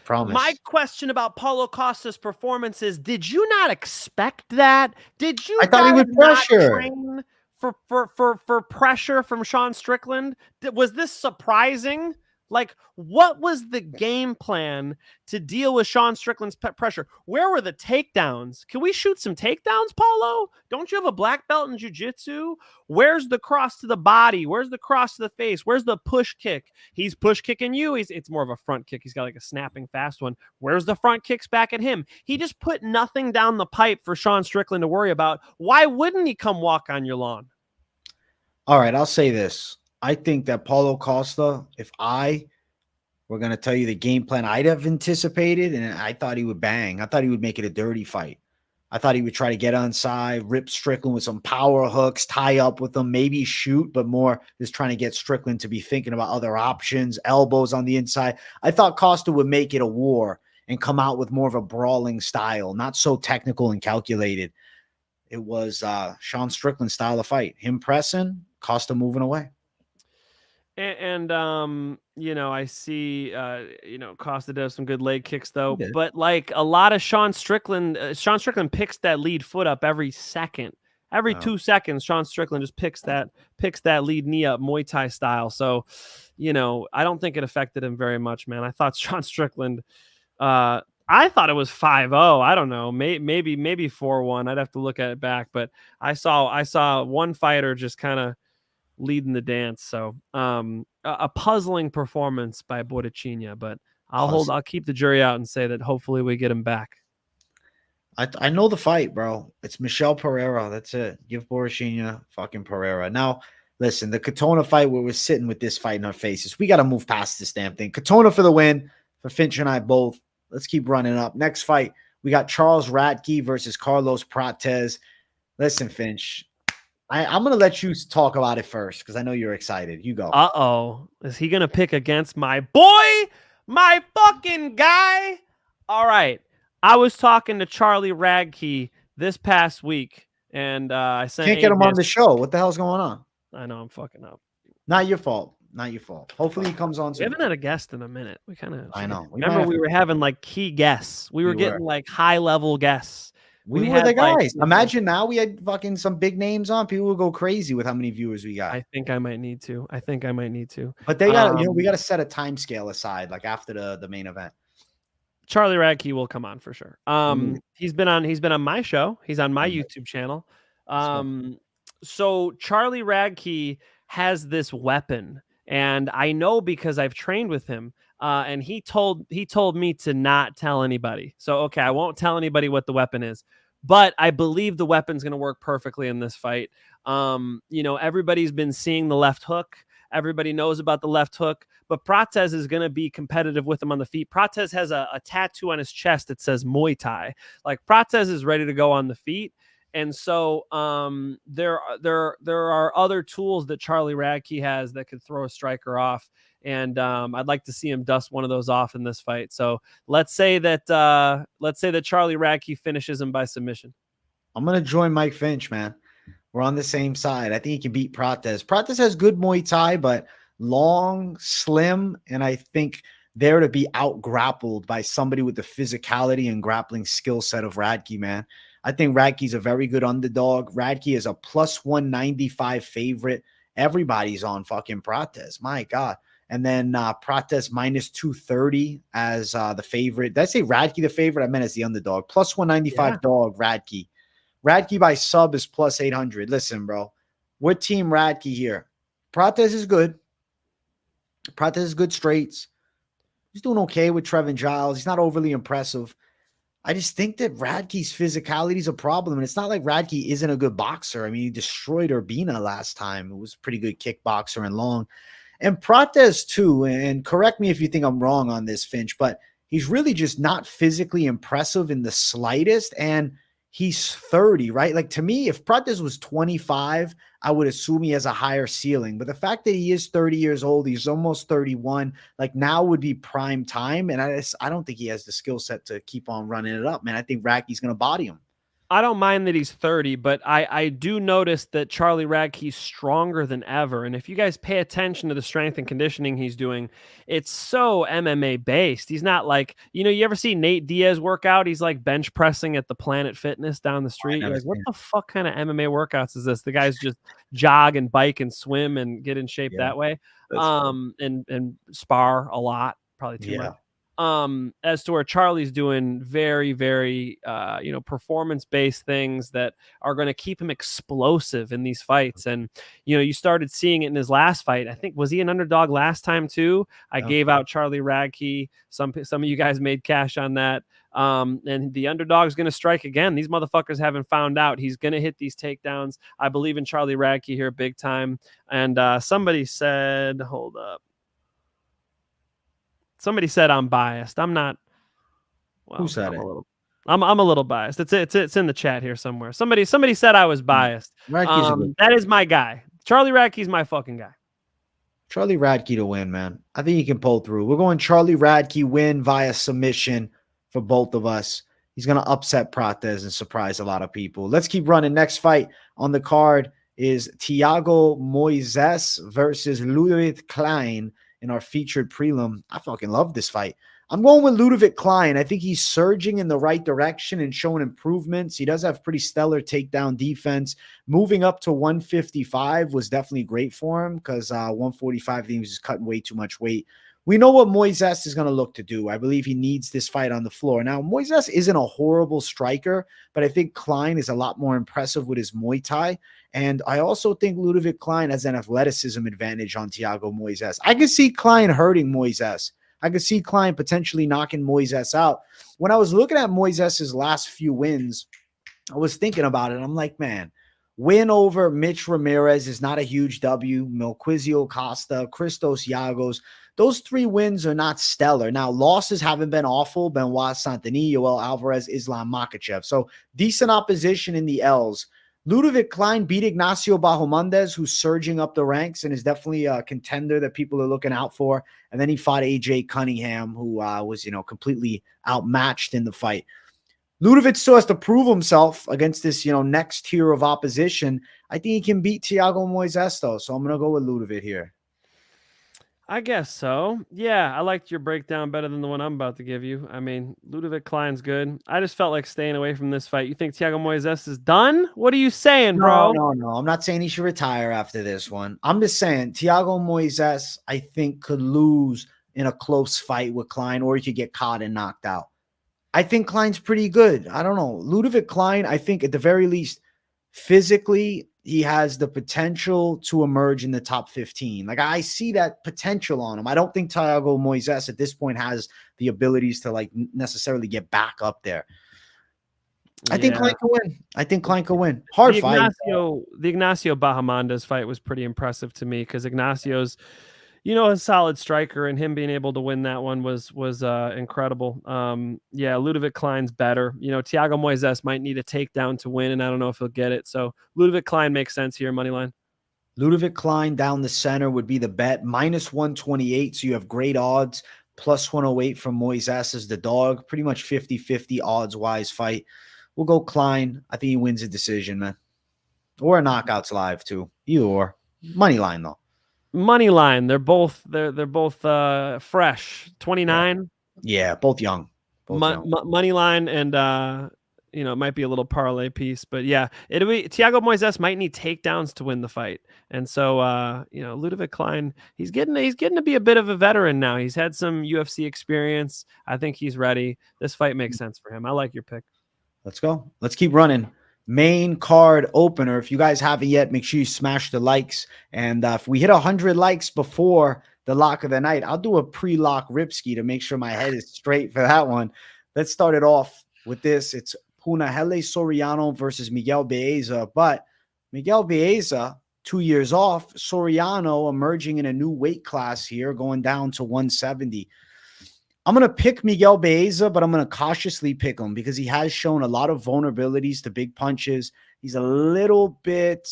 Promise. My question about Paulo Costa's performance is, did you not expect that? Did you? I thought he would pressure. Train for pressure from Sean Strickland? Was this surprising? Like, what was the game plan to deal with Sean Strickland's pressure? Where were the takedowns? Can we shoot some takedowns, Paulo? Don't you have a black belt in jiu-jitsu? Where's the cross to the body? Where's the cross to the face? Where's the push kick? He's push kicking you. It's more of a front kick. He's got like a snapping fast one. Where's the front kicks back at him? He just put nothing down the pipe for Sean Strickland to worry about. Why wouldn't he come walk on your lawn? All right, I'll say this. I think that Paulo Costa, if I were going to tell you the game plan I'd have anticipated, and I thought he would bang. I thought he would make it a dirty fight. I thought he would try to get on side, rip Strickland with some power hooks, tie up with him, maybe shoot, but more just trying to get Strickland to be thinking about other options, elbows on the inside. I thought Costa would make it a war and come out with more of a brawling style, not so technical and calculated. It was Sean Strickland style of fight. Him pressing, Costa moving away. And I see, Costa does some good leg kicks though, but like a lot of Sean Strickland picks that lead foot up every second, every 2 seconds. Sean Strickland just picks that lead knee up Muay Thai style. So, I don't think it affected him very much, man. I thought Sean Strickland, I thought it was 5-0. I don't know, maybe 4-1. I'd have to look at it back, but I saw one fighter just kind of leading the dance. So a puzzling performance by Borrachinha, but I'll keep the jury out and say that hopefully we get him back. I know the fight, bro. It's Michel Pereira. That's it. Give Borrachinha fucking Pereira. Now, listen, the Katona fight where we're sitting with this fight in our faces. We got to move past this damn thing. Katona for the win for Finch and I both. Let's keep running up. Next fight, we got Charles Radtke versus Carlos Prates. Listen, Finch, I'm going to let you talk about it first because I know you're excited. You go. Uh-oh. Is he going to pick against my boy? My fucking guy? All right. I was talking to Charlie Radtke this past week, and I sent Can't get him on the show. What the hell's going on? I know I'm fucking up. Not your fault. Not your fault. Hopefully he comes on soon. We haven't had a guest in a minute. We kind of. I know. Remember we were having like key guests. We were getting like high-level guests. We were the guys. Imagine now we had fucking some big names on. People would go crazy with how many viewers we got. I think I might need to. But they got, we got to set a time scale aside, like after the main event. Charlie Radtke will come on for sure. He's been on my show. He's on my YouTube channel. So Charlie Radtke has this weapon, and I know because I've trained with him. And he told me to not tell anybody. So, okay, I won't tell anybody what the weapon is, but I believe the weapon's going to work perfectly in this fight. Everybody's been seeing the left hook. Everybody knows about the left hook, but Prates is going to be competitive with him on the feet. Prates has a tattoo on his chest that says Muay Thai. Like Prates is ready to go on the feet. And so there are other tools that Charlie Radtke has that could throw a striker off. And I'd like to see him dust one of those off in this fight. So let's say that Charlie Radtke finishes him by submission. I'm gonna join Mike Finch, man. We're on the same side. I think he can beat Prates. Prates has good Muay Thai, but long, slim, and I think there to be out grappled by somebody with the physicality and grappling skill set of Radtke, man. I think Radtke's a very good underdog. Radtke is a plus 195 favorite. Everybody's on fucking Prates. My God. And then Prates minus 230 as the favorite. Did I say Radtke the favorite? I meant as the underdog. Plus 195 dog, Radtke. Radtke by sub is plus 800. Listen, bro. We're team Radtke here. Prates is good. Prates is good straights. He's doing okay with Trevin Giles. He's not overly impressive. I just think that Radtke's physicality is a problem. And it's not like Radtke isn't a good boxer. I mean, he destroyed Urbina last time. It was a pretty good kickboxer and long. And Prates too, and correct me if you think I'm wrong on this, Finch, but he's really just not physically impressive in the slightest. And he's 30, right? Like to me, if Prates was 25, I would assume he has a higher ceiling. But the fact that he is 30 years old, he's almost 31, like now would be prime time. And I don't think he has the skill set to keep on running it up, man. I think Radtke's going to body him. I don't mind that he's 30, but I do notice that Charlie Radtke's stronger than ever. And if you guys pay attention to the strength and conditioning he's doing, it's so MMA based. He's not like, you ever see Nate Diaz work out? He's like bench pressing at the Planet Fitness down the street. You're never like, what seen the fuck kind of MMA workouts is this? The guys just jog and bike and swim and get in shape that way. That's funny. And spar a lot, probably too much. As to where Charlie's doing very, very, performance-based things that are going to keep him explosive in these fights. And, you started seeing it in his last fight. I think, was he an underdog last time too? I gave out Charlie Radtke. Some of you guys made cash on that. And the underdog's going to strike again. These motherfuckers haven't found out. He's going to hit these takedowns. I believe in Charlie Radtke here big time. And somebody said, hold up. Somebody said I'm biased. I'm not. Well, Who said it? I'm a little biased. It's in the chat here somewhere. Somebody said I was biased. That is my guy. Charlie Radtke's my fucking guy. Charlie Radtke to win, man. I think he can pull through. We're going Charlie Radtke win via submission for both of us. He's going to upset Prates and surprise a lot of people. Let's keep running. Next fight on the card is Thiago Moisés versus Ľudovít Klein in our featured prelim. I fucking love this fight. I'm going with Ľudovít Klein. I think he's surging in the right direction and showing improvements. He does have pretty stellar takedown defense. Moving up to 155 was definitely great for him because 145, I think he was just cutting way too much weight. We know what Moisés is going to look to do. I believe he needs this fight on the floor. Now, Moisés isn't a horrible striker, but I think Klein is a lot more impressive with his Muay Thai. And I also think Ľudovít Klein has an athleticism advantage on Thiago Moisés. I can see Klein hurting Moisés. I could see Klein potentially knocking Moisés out. When I was looking at Moisés's last few wins, I was thinking about it. I'm like, man, win over Mitch Ramirez is not a huge W. Melquizio Costa, Christos Yagos, those 3 wins are not stellar. Now, losses haven't been awful. Benoit Saint-Denis, Yoel Alvarez, Islam Makhachev. So decent opposition in the L's. Ľudovít Klein beat Ignacio Bahamondes, who's surging up the ranks and is definitely a contender that people are looking out for. And then he fought AJ Cunningham, who was, completely outmatched in the fight. Ľudovít still has to prove himself against this, next tier of opposition. I think he can beat Thiago Moisés, though. So I'm going to go with Ľudovít here. I guess so. Yeah, I liked your breakdown better than the one I'm about to give you. I mean, Ľudovít Klein's good. I just felt like staying away from this fight. You think Thiago Moisés is done? What are you saying, bro? No. I'm not saying he should retire after this one. I'm just saying Thiago Moisés, I think, could lose in a close fight with Klein, or he could get caught and knocked out. I think Klein's pretty good. I don't know. Ľudovít Klein, I think at the very least, physically, he has the potential to emerge in the top 15. Like, I see that potential on him. I don't think Thiago Moisés at this point has the abilities to necessarily get back up there. I think Klein can win. Hard fight. The Ignacio Bahamondes fight was pretty impressive to me because Ignacio's, a solid striker, and him being able to win that one was incredible. Ľudovít Klein's better. Thiago Moisés might need a takedown to win, and I don't know if he'll get it. So Ľudovít Klein makes sense here, Moneyline. Ľudovít Klein down the center would be the bet. -128, so you have great odds. +108 from Moisés as the dog. Pretty much 50-50 odds-wise fight. We'll go Klein. I think he wins a decision, man. Or a knockouts live, too. Either or. Moneyline, though. Moneyline. They're both fresh. 29. Yeah, both young. Moneyline, and it might be a little parlay piece, but yeah, it'll be Thiago Moisés might need takedowns to win the fight, and so Ľudovít Klein, he's getting to be a bit of a veteran now. He's had some UFC experience. I think he's ready. This fight makes sense for him. I like your pick. Let's go. Let's keep running. Main card opener. If you guys haven't yet, make sure you smash the likes. And if we hit 100 likes before the lock of the night, I'll do a pre-lock ripski to make sure my head is straight for that one. Let's start it off with this. It's Punahele Soriano versus Miguel Baeza. But Miguel Baeza, 2 years off. Soriano emerging in a new weight class here, going down to 170. I'm going to pick Miguel Baeza, but I'm going to cautiously pick him because he has shown a lot of vulnerabilities to big punches. He's a little bit,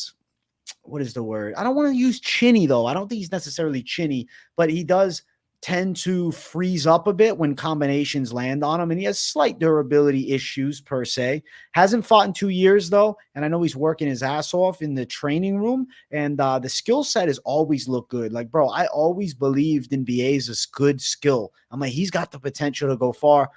what is the word? I don't want to use chinny, though. I don't think he's necessarily chinny, but he does tend to freeze up a bit when combinations land on him, and he has slight durability issues per se. Hasn't fought in 2 years though, and I know he's working his ass off in the training room, and the skill set has always looked good. Like, bro, I always believed in Bieza's good skill. I'm like, he's got the potential to go far.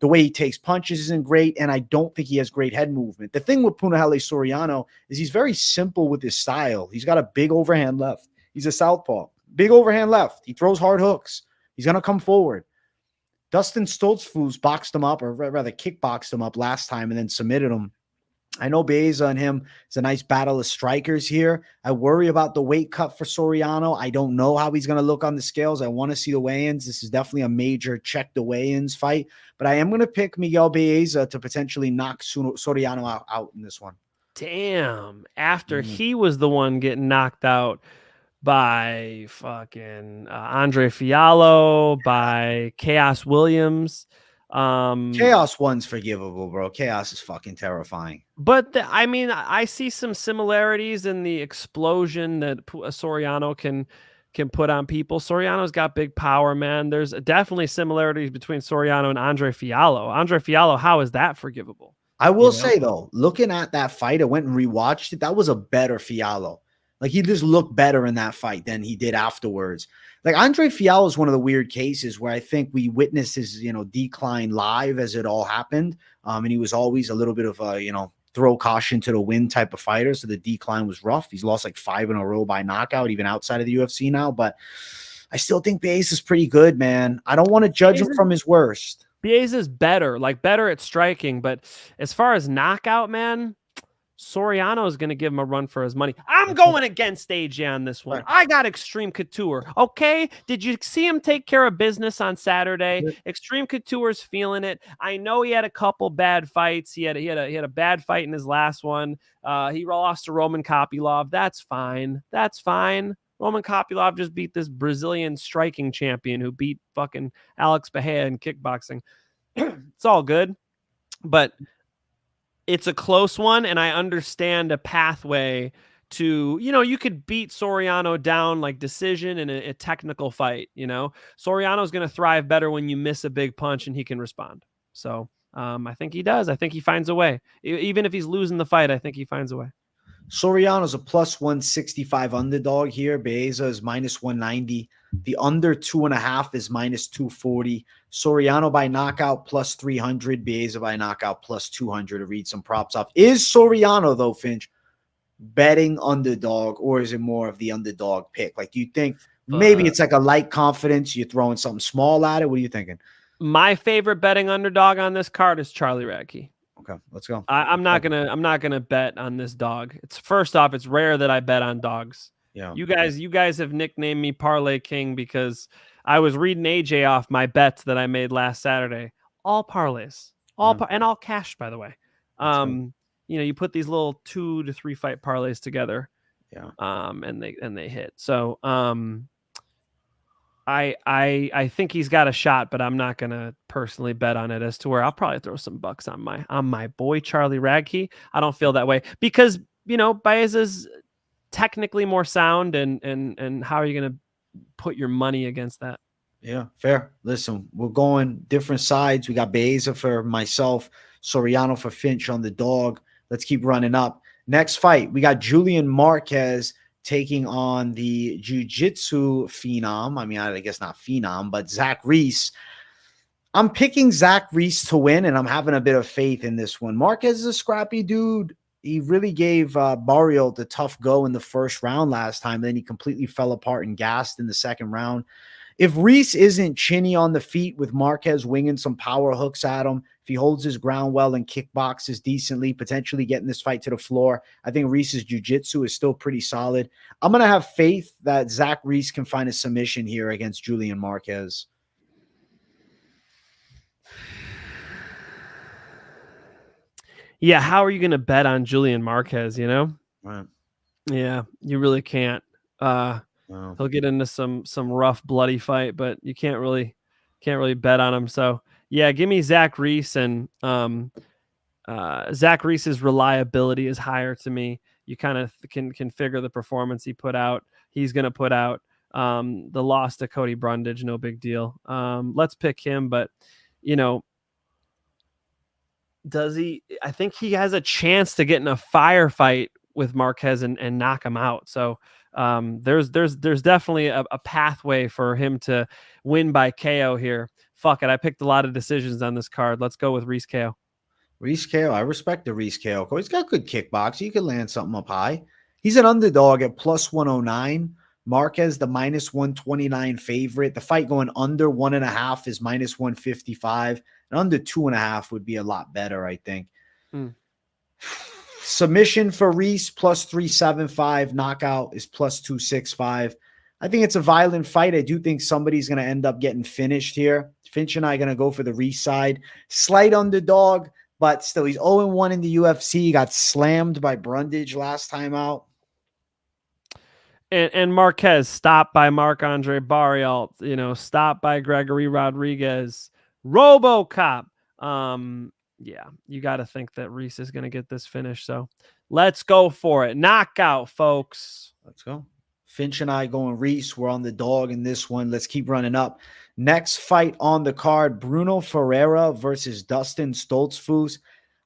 The way he takes punches isn't great, and I don't think he has great head movement. The thing with Punahele Soriano is he's very simple with his style. He's got a big overhand left. He's a southpaw. Big overhand left. He throws hard hooks. He's going to come forward. Dustin Stoltzfus boxed him up, or rather kickboxed him up last time and then submitted him. I know Bieza and him is a nice battle of strikers here. I worry about the weight cut for Soriano. I don't know how he's going to look on the scales. I want to see the weigh-ins. This is definitely a major check the weigh-ins fight. But I am going to pick Miguel Bieza to potentially knock Soriano out in this one. Damn. After he was the one getting knocked out by fucking Andre Fiallo, by Chaos Williams. Chaos one's forgivable, bro. Chaos is fucking terrifying. But I mean, I see some similarities in the explosion that Soriano can put on people. Soriano's got big power, man. There's definitely similarities between Soriano and Andre Fiallo. Andre Fiallo, how is that forgivable? I will say though, looking at that fight, I went and rewatched it. That was a better Fiallo. Like, he just looked better in that fight than he did afterwards. Like, Andre Fiallo is one of the weird cases where I think we witnessed his, decline live as it all happened. And he was always a little bit of a, throw caution to the wind type of fighter. So the decline was rough. He's lost like 5 in a row by knockout, even outside of the UFC now. But I still think Bieza is pretty good, man. I don't want to judge him from his worst. Bieza is better at striking. But as far as knockout, man, Soriano is going to give him a run for his money. I'm going against AJ on this one. I got Extreme Couture. Okay. Did you see him take care of business on Saturday? Yeah. Extreme Couture's feeling it. I know he had a couple bad fights. He had a bad fight in his last one. He lost to Roman Kopylov. That's fine. Roman Kopylov just beat this Brazilian striking champion who beat fucking Alex Bahia in kickboxing. It's all good. But it's a close one, and I understand a pathway to, you could beat Soriano down like decision in a technical fight. Soriano's going to thrive better when you miss a big punch and he can respond. So I think he does. I think he finds a way. Even if he's losing the fight, I think he finds a way. Soriano's a plus 165 underdog here. Bieza is minus 190. The under 2.5 is minus 240. Soriano by knockout plus 300. Bieza by knockout plus 200 to read some props off. Is Soriano, though, Finch, betting underdog, or is it more of the underdog pick? Like, do you think maybe it's like a light confidence, you're throwing something small at it? What are you thinking? My favorite betting underdog on this card is Charlie Radtke. Okay, let's go. I'm not gonna bet on this dog. First off, it's rare that I bet on dogs. Yeah. You guys have nicknamed me Parlay King because I was reading AJ off my bets that I made last Saturday. All parlays. And all cash, by the way. You put these little 2 to 3 fight parlays together. Yeah. And they hit. So I think he's got a shot, but I'm not gonna personally bet on it, as to where I'll probably throw some bucks on my boy Charlie Radtke. I don't feel that way because Bieza's technically more sound, and how are you gonna put your money against that? Yeah, fair. Listen, we're going different sides. We got Bieza for myself, Soriano for Finch on the dog. Let's keep running up. Next fight, we got Julian Marquez taking on the jiu-jitsu phenom. I mean, I guess not phenom, but Zach Reese. I'm picking Zach Reese to win, and I'm having a bit of faith in this one. Marquez is a scrappy dude. He really gave Barrios the tough go in the first round last time. Then he completely fell apart and gassed in the second round. If Reese isn't chinny on the feet with Marquez winging some power hooks at him, if he holds his ground well and kickboxes decently, potentially getting this fight to the floor, I think Reese's jiu-jitsu is still pretty solid. I'm going to have faith that Zach Reese can find a submission here against Julian Marquez. Yeah, how are you going to bet on Julian Marquez, Right. Yeah, you really can't. He'll get into some rough, bloody fight, but you can't really bet on him. So yeah, give me Zach Reese, and Zach Reese's reliability is higher to me. You kind of can figure the performance he's going to put out. The loss to Cody Brundage, no big deal. Let's pick him, but does he? I think he has a chance to get in a firefight with Marquez and knock him out. So there's definitely a pathway for him to win by KO here. Fuck it, I picked a lot of decisions on this card. Let's go with Reese KO. Reese KO. I respect the Reese KO. He's got good kickbox. He could land something up high. He's an underdog at plus 109. Marquez, the minus 129 favorite. The fight going under 1.5 is minus 155. And under 2.5 would be a lot better, I think. Submission for Reese, plus 375. Knockout is plus 265. I think it's a violent fight. I do think somebody's going to end up getting finished here. Finch and I are going to go for the Reese side. Slight underdog, but still, he's 0-1 in the UFC. He got slammed by Brundage last time out. And Marquez, stopped by Marc-Andre Barrialt, stopped by Gregory Rodriguez. RoboCop. Yeah, you got to think that Reese is going to get this finish. So let's go for it. Knockout, folks. Let's go. Finch and I going Reese. We're on the dog in this one. Let's keep running up. Next fight on the card, Bruno Ferreira versus Dustin Stoltzfus.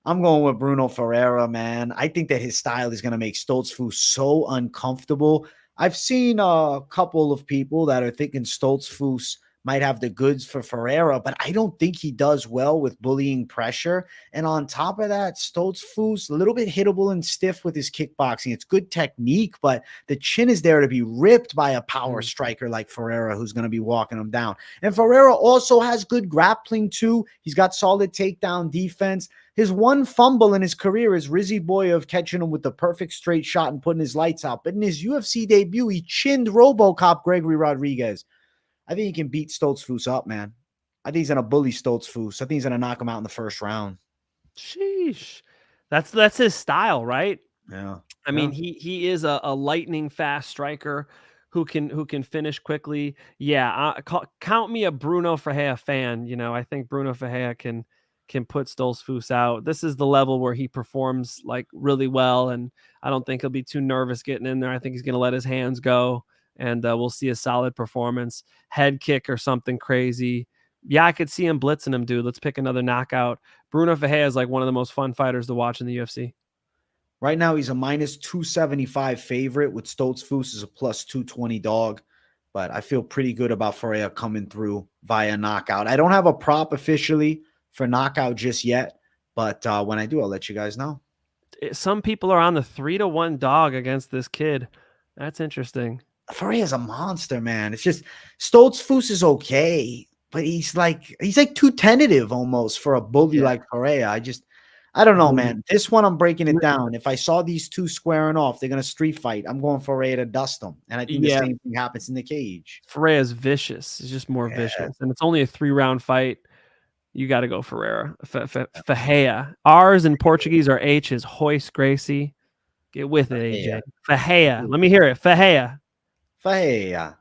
I'm going with Bruno Ferreira, man. I think that his style is going to make Stoltzfus so uncomfortable. I've seen a couple of people that are thinking Stoltzfus might have the goods for Ferreira, but I don't think he does well with bullying pressure. And on top of that, Stoltzfus, a little bit hittable and stiff with his kickboxing. It's good technique, but the chin is there to be ripped by a power striker like Ferreira, who's going to be walking him down. And Ferreira also has good grappling too. He's got solid takedown defense. His one fumble in his career is Rizzy Boyev catching him with the perfect straight shot and putting his lights out. But in his UFC debut, he chinned RoboCop Gregory Rodriguez. I think he can beat Stoltzfus up, man. I think he's going to bully Stoltzfus. I think he's going to knock him out in the first round. Sheesh. That's his style, right? Yeah. I mean, he is a lightning fast striker who can finish quickly. Yeah, count me a Bruno Ferreira fan. I think Bruno Ferreira can put Stoltzfus out. This is the level where he performs like really well, and I don't think he'll be too nervous getting in there. I think he's going to let his hands go. And we'll see a solid performance, head kick or something crazy. Yeah, I could see him blitzing him, dude. Let's pick another knockout. Bruno Ferreira is like one of the most fun fighters to watch in the UFC. Right now, he's a minus 275 favorite with Stoltzfus as a plus 220 dog. But I feel pretty good about Ferreira coming through via knockout. I don't have a prop officially for knockout just yet, but when I do, I'll let you guys know. Some people are on the 3-1 dog against this kid. That's interesting. Ferreira's a monster, man. It's just Stoltzfus is okay, but he's like too tentative almost for a bully like Ferreira. I don't know, man. This one I'm breaking it down. If I saw these two squaring off, they're gonna street fight. I'm going Ferreira to dust them, and I think the same thing happens in the cage. Ferreira's vicious. He's just more vicious, and it's only a 3-round fight. You got to go Ferreira. Ferreira. R's in Portuguese are H's. Hoist Gracie. Get with it, AJ. Ferreira. Let me hear it. Ferreira. Ferreira.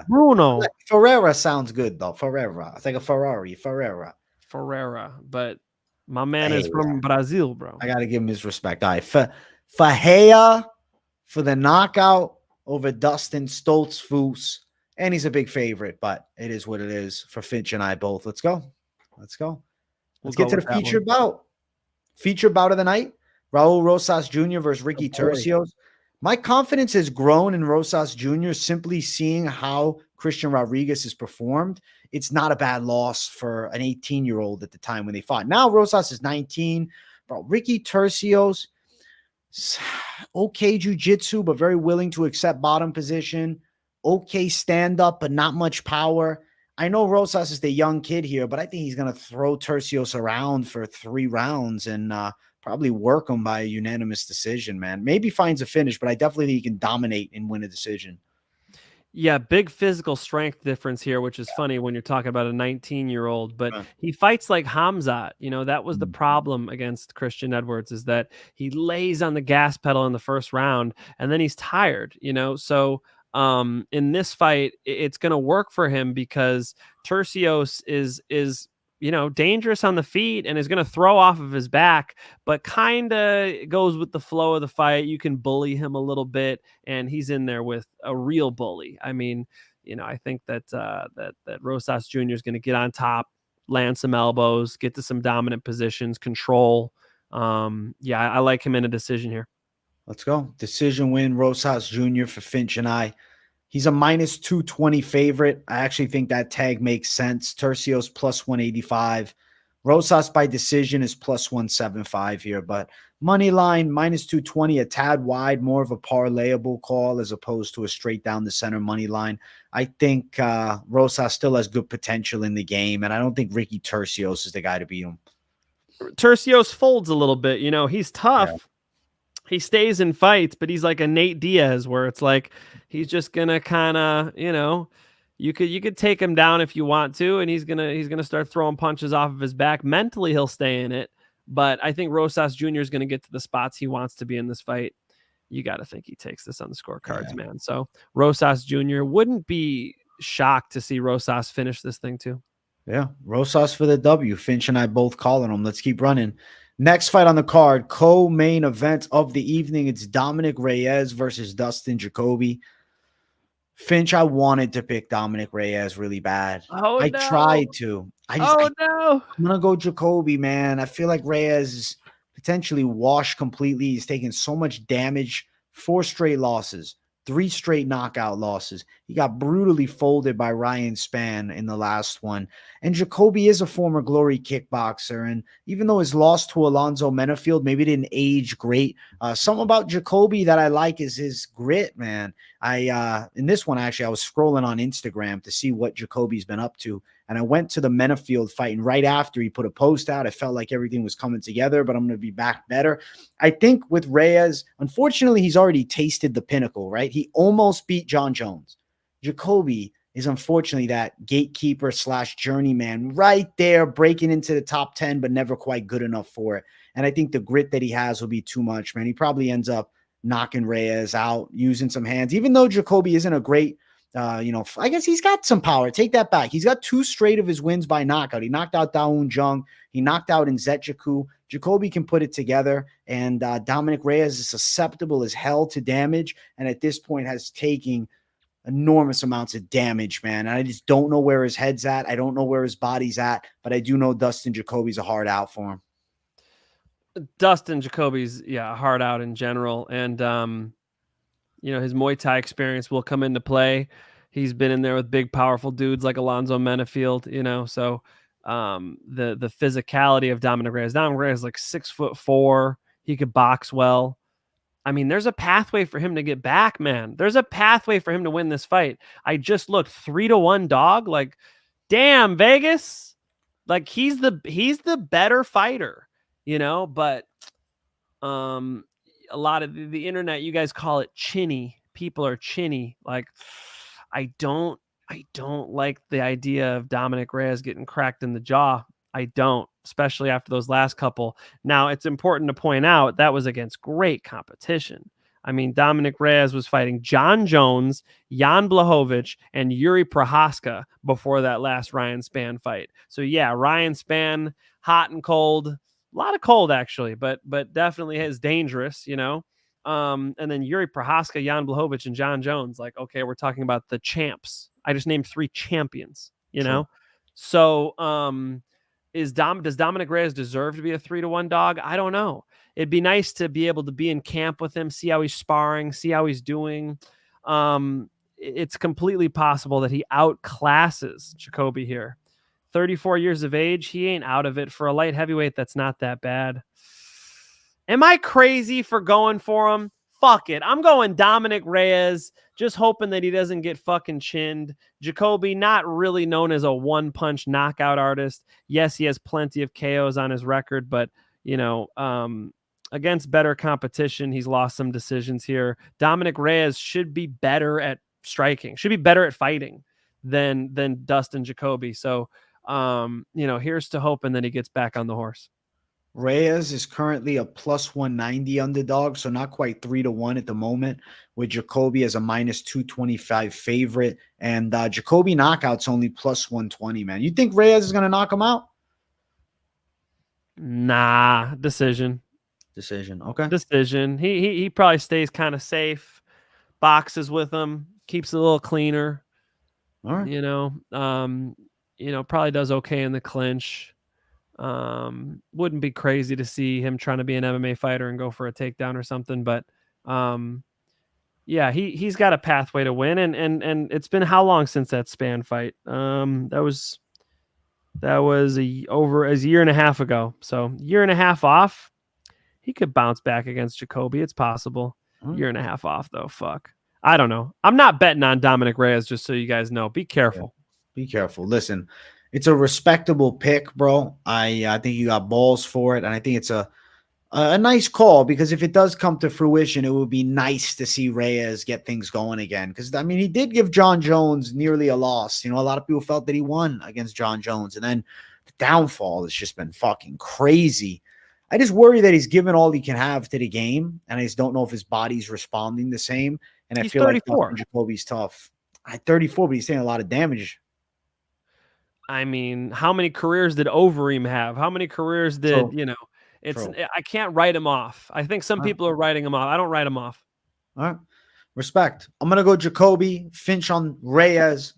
Bruno. Ferreira sounds good, though. Ferreira. It's like a Ferrari. Ferreira. But my man is from Brazil, bro. I got to give him his respect. All right. Ferreira for the knockout over Dustin Stoltzfus. And he's a big favorite, but it is what it is for Finch and I both. Let's go. Let's get to the featured bout. Featured bout of the night. Raul Rosas Jr. versus Ricky Turcios. My confidence has grown in Rosas Jr. simply seeing how Christian Rodriguez has performed. It's not a bad loss for an 18-year-old at the time when they fought. Now Rosas is 19. But Ricky Turcios, okay jiu-jitsu, but very willing to accept bottom position. Okay stand-up, but not much power. I know Rosas is the young kid here, but I think he's going to throw Turcios around for 3 rounds and probably work him by a unanimous decision, man. Maybe finds a finish, but I definitely think he can dominate and win a decision. Yeah, big physical strength difference here, which is funny when you're talking about a 19-year-old, but he fights like Hamzat. That was the problem against Christian Edwards, is that he lays on the gas pedal in the first round and then he's tired, So in this fight, it's going to work for him because Turcios is dangerous on the feet and is going to throw off of his back, but kind of goes with the flow of the fight. You can bully him a little bit, and he's in there with a real bully. I mean, I think that Rosas Jr. is going to get on top, land some elbows, get to some dominant positions, control. I like him in a decision here. Let's go. Decision win, Rosas Jr. for Finch and I. He's a minus 220 favorite. I actually think that tag makes sense. Tercios plus 185. Rosas by decision is plus 175 here, but money line minus 220, a tad wide, more of a parlayable call as opposed to a straight down the center money line. I think Rosas still has good potential in the game, and I don't think Ricky Tercios is the guy to beat him. Tercios folds a little bit. He's tough. Yeah. He stays in fights, but he's like a Nate Diaz where it's like he's just gonna kind of, you could take him down if you want to, and he's gonna start throwing punches off of his back. Mentally, he'll stay in it, but I think Rosas Jr. is gonna get to the spots he wants to be in this fight. You got to think he takes this on the scorecards, man. So Rosas Jr. wouldn't be shocked to see Rosas finish this thing too. Yeah, Rosas for the W. Finch and I both calling him. Let's keep running. Next fight on the card, co-main event of the evening. It's Dominic Reyes versus Dustin Jacoby. Finch, I wanted to pick Dominic Reyes really bad. I tried to. I'm going to go Jacoby, man. I feel like Reyes is potentially washed completely. He's taken so much damage. 4 straight losses. 3 straight knockout losses. He got brutally folded by Ryan Spann in the last one. And Jacoby is a former Glory kickboxer. And even though his loss to Alonzo Menafield maybe didn't age great, something about Jacoby that I like is his grit, man. In this one, actually, I was scrolling on Instagram to see what Jacoby's been up to. And I went to the Menafield fight, and right after he put a post out, I felt like everything was coming together, but I'm going to be back better. I think with Reyes, unfortunately, he's already tasted the pinnacle, right? He almost beat John Jones. Jacoby is unfortunately that gatekeeper / journeyman right there, breaking into the top 10, but never quite good enough for it. And I think the grit that he has will be too much, man. He probably ends up knocking Reyes out, using some hands, even though Jacoby isn't a great, I guess he's got some power. Take that back. He's got 2 straight of his wins by knockout. He knocked out Dawoon Jung. He knocked out Nzetchukwu. Jacoby can put it together, and Dominic Reyes is susceptible as hell to damage, and at this point has taken enormous amounts of damage, man. And I just don't know where his head's at. I don't know where his body's at, but I do know Dustin Jacoby's a hard out for him. Dustin Jacoby's, hard out in general, and his Muay Thai experience will come into play. He's been in there with big, powerful dudes like Alonzo Menafield, so the physicality of Dominic Reyes. Dominic Reyes is like 6'4". He could box well. I mean, there's a pathway for him to get back, man. There's a pathway for him to win this fight. I just looked 3-1 dog. Like, damn, Vegas. Like, he's the better fighter, but a lot of the internet, you guys call it chinny. People are chinny. Like, I don't like the idea of Dominic Reyes getting cracked in the jaw. I don't, especially after those last couple. Now, it's important to point out that was against great competition. I mean, Dominic Reyes was fighting John Jones, Jan Blachowicz, and Yuri Prohaska before that last Ryan Spann fight. So, yeah, Ryan Spann, hot and cold. A lot of cold, actually, but definitely is dangerous, And then Yuri Prohaska, Jan Blachowicz, and John Jones. Like, okay, we're talking about the champs. I just named 3 champions, know? So, does Dominic Reyes deserve to be a 3-1 dog? I don't know. It'd be nice to be able to be in camp with him, see how he's sparring, see how he's doing. It's completely possible that he outclasses Jacoby here. 34 years of age, he ain't out of it. For a light heavyweight, that's not that bad. Am I crazy for going for him? Fuck it. I'm going Dominic Reyes, just hoping that he doesn't get fucking chinned. Jacoby, not really known as a one-punch knockout artist. Yes, he has plenty of KOs on his record, but, against better competition, he's lost some decisions here. Dominic Reyes should be better at striking, should be better at fighting than Dustin Jacoby. So, here's to hoping that he gets back on the horse. Reyes is currently a plus 190 underdog, so not quite 3-1 at the moment, with Jacoby as a minus 225 favorite. And Jacoby knockout's only plus 120, man. You think Reyes is going to knock him out? Nah, decision. Okay. Decision. He probably stays kind of safe, boxes with him, keeps it a little cleaner. All right. Probably does okay in the clinch. Wouldn't be crazy to see him trying to be an MMA fighter and go for a takedown or something, but yeah, he's got a pathway to win, and it's been how long since that Spann fight? That was over a year and a half ago. So year and a half off. He could bounce back against Jacoby. It's possible. Year and a half off, though. Fuck. I don't know. I'm not betting on Dominic Reyes, just so you guys know. Be careful. Yeah. Be careful. Listen, it's a respectable pick, bro. I think you got balls for it, and I think it's a nice call, because if it does come to fruition, it would be nice to see Reyes get things going again. Because, I mean, he did give John Jones nearly a loss. A lot of people felt that he won against John Jones, and then the downfall has just been fucking crazy. I just worry that he's given all he can have to the game, and I just don't know if his body's responding the same. And I feel 34. like Jacoby's tough. 34, but he's taking a lot of damage. I mean, how many careers did Overeem have? How many careers did, I can't write him off. I think some people are writing him off. I don't write him off. All right. Respect. I'm going to go Jacoby, Finch on Reyes.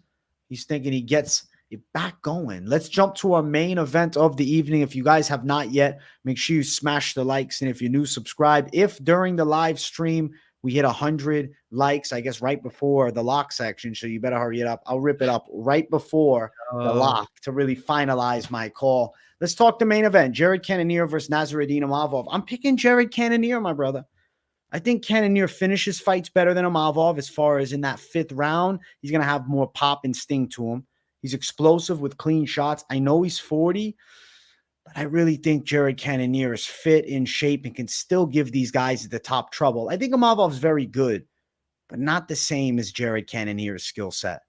He's thinking he gets it back going. Let's jump to our main event of the evening. If you guys have not yet, make sure you smash the likes. And if you're new, subscribe. If during the live stream we hit 100 likes, I guess right before the lock section, so you better hurry it up. I'll rip it up right before the lock to really finalize my call. Let's talk the main event. Jared Cannonier versus Nasruddin Imavov. I'm picking Jared Cannonier, my brother. I think Cannonier finishes fights better than Imavov as far as in that 5th round. He's going to have more pop and sting to him. He's explosive with clean shots. I know he's 40, but I really think Jared Cannonier is fit, in shape, and can still give these guys at the top trouble. I think Imavov's very good, but not the same as Jared Cannonier's skill set.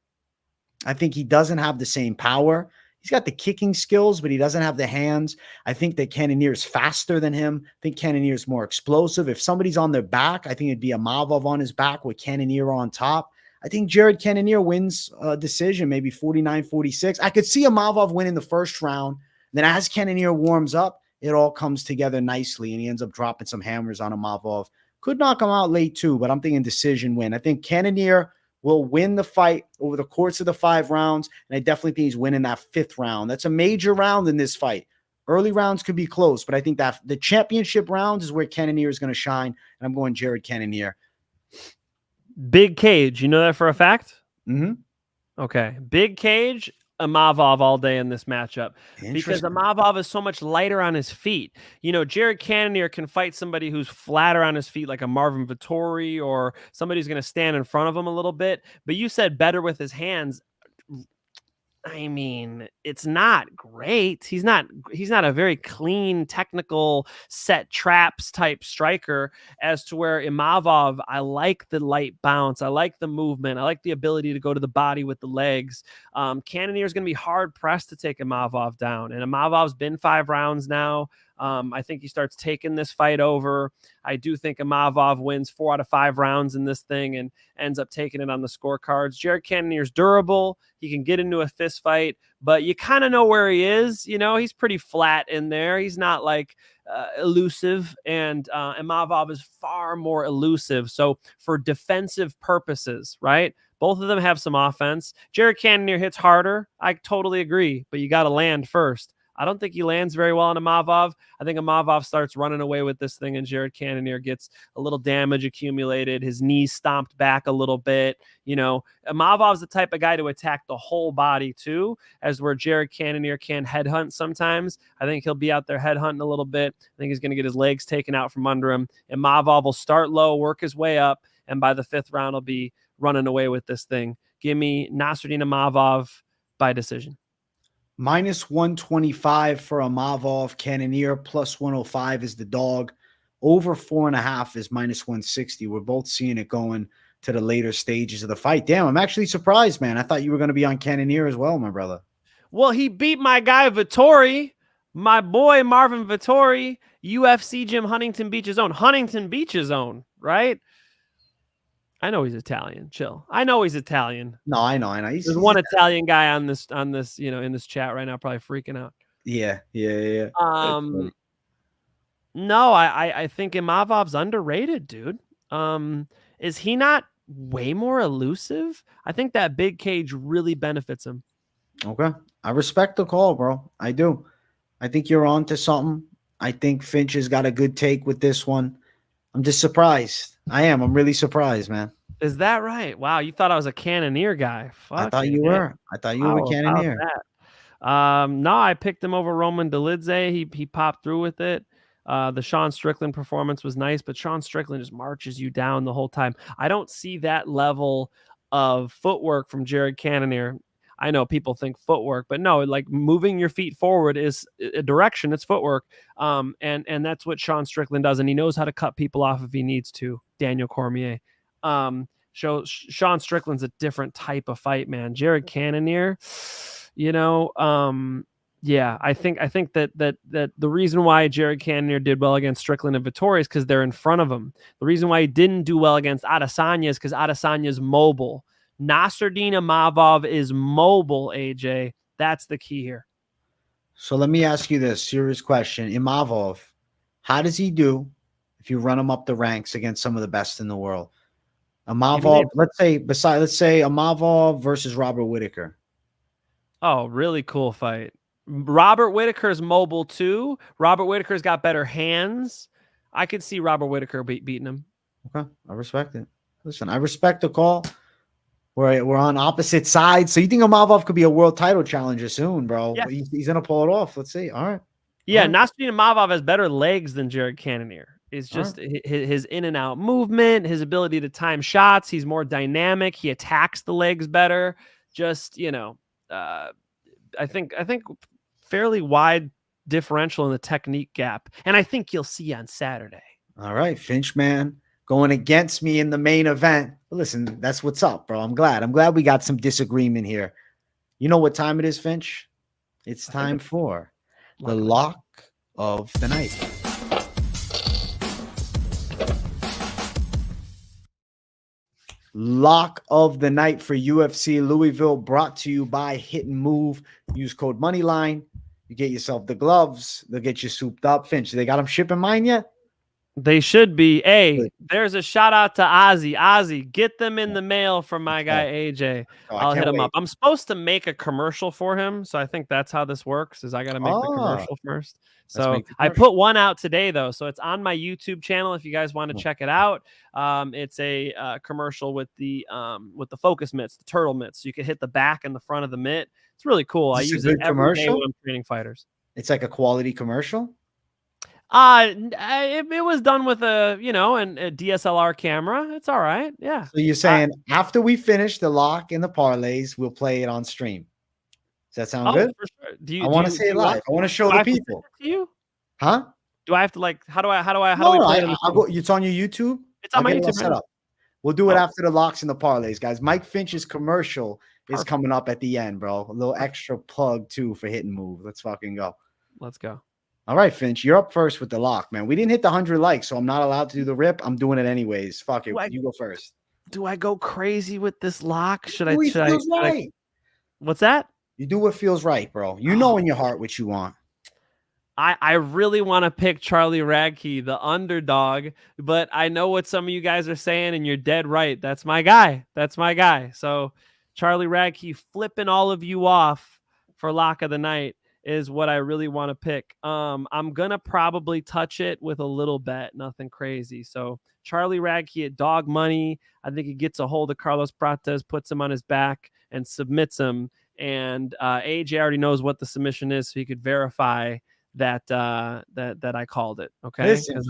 I think he doesn't have the same power. He's got the kicking skills, but he doesn't have the hands. I think that Cannonier is faster than him. I think Cannonier is more explosive. If somebody's on their back, I think it'd be Imavov on his back with Cannonier on top. I think Jared Cannonier wins a decision, maybe 49-46. I could see Imavov winning the first round. Then as Cannonier warms up, it all comes together nicely, and he ends up dropping some hammers on Imavov. Could knock him out late too, but I'm thinking decision win. I think Cannonier will win the fight over the course of the 5 rounds, and I definitely think he's winning that 5th round. That's a major round in this fight. Early rounds could be close, but I think that the championship rounds is where Cannonier is going to shine, and I'm going Jared Cannonier. Big cage. You know that for a fact? Mm-hmm. Okay. Big cage, Imavov all day in this matchup, because Imavov is so much lighter on his feet. Jared Cannonier can fight somebody who's flatter on his feet, like a Marvin Vettori, or somebody who's going to stand in front of him a little bit. But you said better with his hands. I mean, it's not great. He's not a very clean, technical, set traps type striker, as to where Imavov, I like the light bounce. I like the movement. I like the ability to go to the body with the legs. Cannonier is going to be hard pressed to take Imavov down. And Imavov's been 5 rounds now. I think he starts taking this fight over. I do think Imavov wins 4 out of 5 rounds in this thing and ends up taking it on the scorecards. Jared Cannonier's durable. He can get into a fist fight, but you kind of know where he is. He's pretty flat in there. He's not like elusive, and Imavov is far more elusive. So for defensive purposes, right? Both of them have some offense. Jared Cannonier hits harder. I totally agree, but you got to land first. I don't think he lands very well on Imavov. I think Imavov starts running away with this thing, and Jared Cannonier gets a little damage accumulated. His knees stomped back a little bit. Imavov's the type of guy to attack the whole body too, as where Jared Cannonier can headhunt sometimes. I think he'll be out there headhunting a little bit. I think he's going to get his legs taken out from under him. Imavov will start low, work his way up, and by the 5th round, he'll be running away with this thing. Give me Nasruddin Imavov by decision. -125 for Imavov. Cannonier +105 is the dog. Over 4.5 is -160. We're both seeing it going to the later stages of the fight. Damn, I'm actually surprised, man. I thought you were going to be on Cannonier as well, my brother. Well, he beat my guy Vettori, my boy Marvin Vettori, UFC gym, Huntington Beach's own, right? I know he's Italian. Chill. I know he's Italian. No, I know. There's one Italian guy on this, in this chat right now, probably freaking out. Yeah. No, I think Imavov's underrated, dude. Is he not way more elusive? I think that big cage really benefits him. Okay. I respect the call, bro. I do. I think you're on to something. I think Finch has got a good take with this one. I'm just surprised. I am. I'm really surprised, man. Is that right? Wow, you thought I was a Cannonier guy. I thought Fucking you A. were. I thought you were a How about Cannoneer. that? No, I picked him over Roman Dolidze. He popped through with it. The Sean Strickland performance was nice, but Sean Strickland just marches you down the whole time. I don't see that level of footwork from Jared Cannonier. I know people think footwork, but no, like moving your feet forward is a direction. It's footwork. And that's what Sean Strickland does. And he knows how to cut people off if he needs to. Daniel Cormier. Sean Strickland's a different type of fight, man. Jared Cannonier, yeah, I think that the reason why Jared Cannonier did well against Strickland and Vittori is because they're in front of him. The reason why he didn't do well against Adesanya is because Adesanya's mobile. Nasruddin Imavov is mobile, AJ. That's the key here. So let me ask you this serious question. Imavov, how does he do if you run him up the ranks against some of the best in the world? Imavov, let's say Imavov versus Robert Whittaker. Oh, really cool fight. Robert Whittaker's mobile too. Robert Whittaker's got better hands. I could see Robert Whittaker beating him. Okay, I respect it. Listen, I respect the call. We're on opposite sides. So you think Imavov could be a world title challenger soon, bro? Yeah. He's gonna pull it off. Let's see. All right. Yeah, All right. Nasruddin Imavov has better legs than Jared Cannonier. It's just his in and out movement, his ability to time shots. He's more dynamic. He attacks the legs better. Just I think fairly wide differential in the technique gap, and I think you'll see on Saturday. All right, Finch, man, going against me in the main event. Listen, that's what's up, bro. I'm glad we got some disagreement here. You know what time it is, Finch? It's time for the lock of the night. Lock of the night for UFC Louisville, brought to you by Hit and Move. Use code Moneyline. You get yourself the gloves. They'll get you souped up. Finch, they got them shipping mine yet? They should be. Hey, there's a shout out to Ozzy. Ozzy, get them in the mail from my guy AJ. I'll hit him up. I'm supposed to make a commercial for him, so I think that's how this works. Is I got to make the commercial first. So I put one out today though, so it's on my YouTube channel if you guys want to check it out. It's a commercial with the focus mitts, the turtle mitts. So you can hit the back and the front of the mitt. It's really cool. I use it every day when I'm training fighters. It's like a quality commercial. It was done with a DSLR camera. It's all right. Yeah. So you're saying after we finish the lock and the parlays, we'll play it on stream. Does that sound good? For sure. I want to say it live. I want to show the people. To you? Huh? Do I have to how do I I'll go. It's on your YouTube. It's on my YouTube. Set up. We'll do it after the locks and the parlays, guys. Mike Finch's commercial is coming up at the end, bro. A little extra plug too for Hit and Move. Let's fucking go. Let's go. All right, Finch, you're up first with the lock, man. We didn't hit the 100 likes, so I'm not allowed to do the rip. I'm doing it anyways. Fuck it. You go first. Do I go crazy with this lock? Should I? What's that? You do what feels right, bro. You know in your heart what you want. I really want to pick Charlie Radtke, the underdog, but I know what some of you guys are saying, and you're dead right. That's my guy. So Charlie Radtke flipping all of you off for lock of the night is what I really want to pick. I'm going to probably touch it with a little bet, nothing crazy. So Charlie Radtke at dog money. I think he gets a hold of Carlos Prates, puts him on his back and submits him. And AJ already knows what the submission is, so he could verify that I called it. Okay. Listen,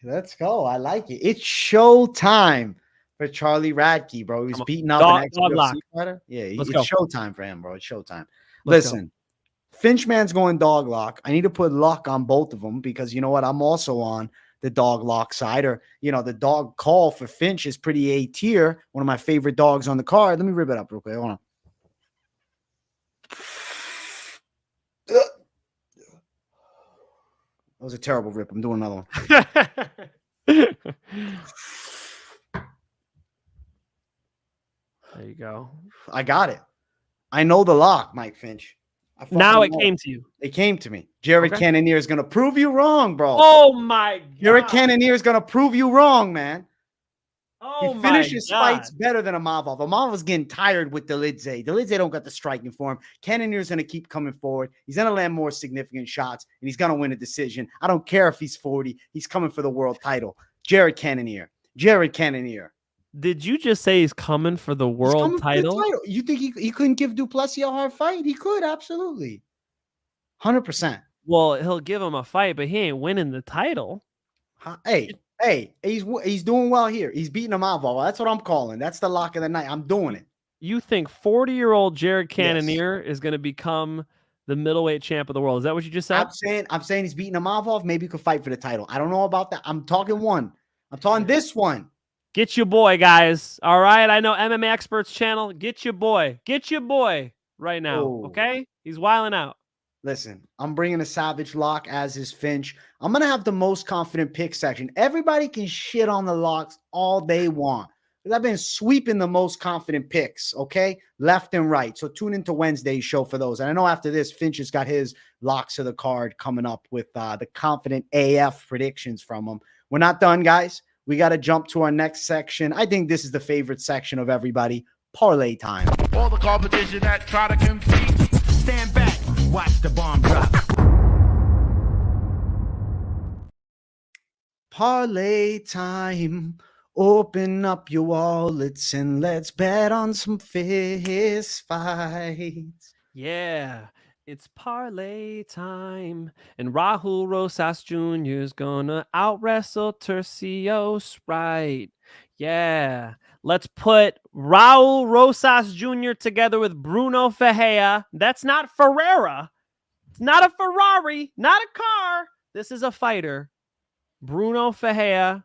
let's go. I like it. It's show time for Charlie Radtke, bro. He's beating up an ex-UFC fighter. Yeah, it's showtime for him, bro. It's showtime. Listen. Finchman's going dog lock. I need to put luck on both of them because you know what? I'm also on the dog lock side, or the dog call for Finch is pretty A tier. One of my favorite dogs on the card. Let me rip it up real quick. Hold on. That was a terrible rip. I'm doing another one. There you go. I got it. I know the lock, Mike Finch. Now it came to you. It came to me. Jared Cannonier is going to prove you wrong, bro. Oh, my God. Jared Cannonier is going to prove you wrong, man. Oh, he finishes fights better than Imavov. Imavov's getting tired with Dolidze. Dolidze don't got the striking for him. Cannonier's going to keep coming forward. He's going to land more significant shots, and he's going to win a decision. I don't care if he's 40. He's coming for the world title. Jared Cannonier. Jared Cannonier. Did you just say he's coming for the world title? You think he couldn't give Duplessis a hard fight? He could, absolutely. 100%. Well, he'll give him a fight, but he ain't winning the title. Hey, he's doing well here. He's beating Imavov. That's what I'm calling. That's the lock of the night. I'm doing it. You think 40-year-old Jared Cannonier is going to become the middleweight champ of the world? Is that what you just said? I'm saying he's beating Imavov. Maybe he could fight for the title. I don't know about that. I'm talking one. I'm talking this one. Get your boy, guys. All right. I know MMA Experts channel. Get your boy. Get your boy right now. Ooh. Okay? He's wilding out. Listen, I'm bringing a savage lock as is Finch. I'm going to have the most confident pick section. Everybody can shit on the locks all they want. Because I've been sweeping the most confident picks, okay? Left and right. So tune into Wednesday's show for those. And I know after this, Finch has got his locks of the card coming up with the confident AF predictions from him. We're not done, guys. We got to jump to our next section. I think this is the favorite section of everybody. Parlay time. All the competition that try to compete, stand back, watch the bomb drop. Parlay time. Open up your wallets and let's bet on some fist fights. Yeah. It's parlay time, and Rahul Rosas Jr. is gonna out-wrestle Tercios, right? Yeah. Let's put Raul Rosas Jr. together with Bruno Ferreira. That's not Ferreira. It's not a Ferrari, not a car. This is a fighter. Bruno Ferreira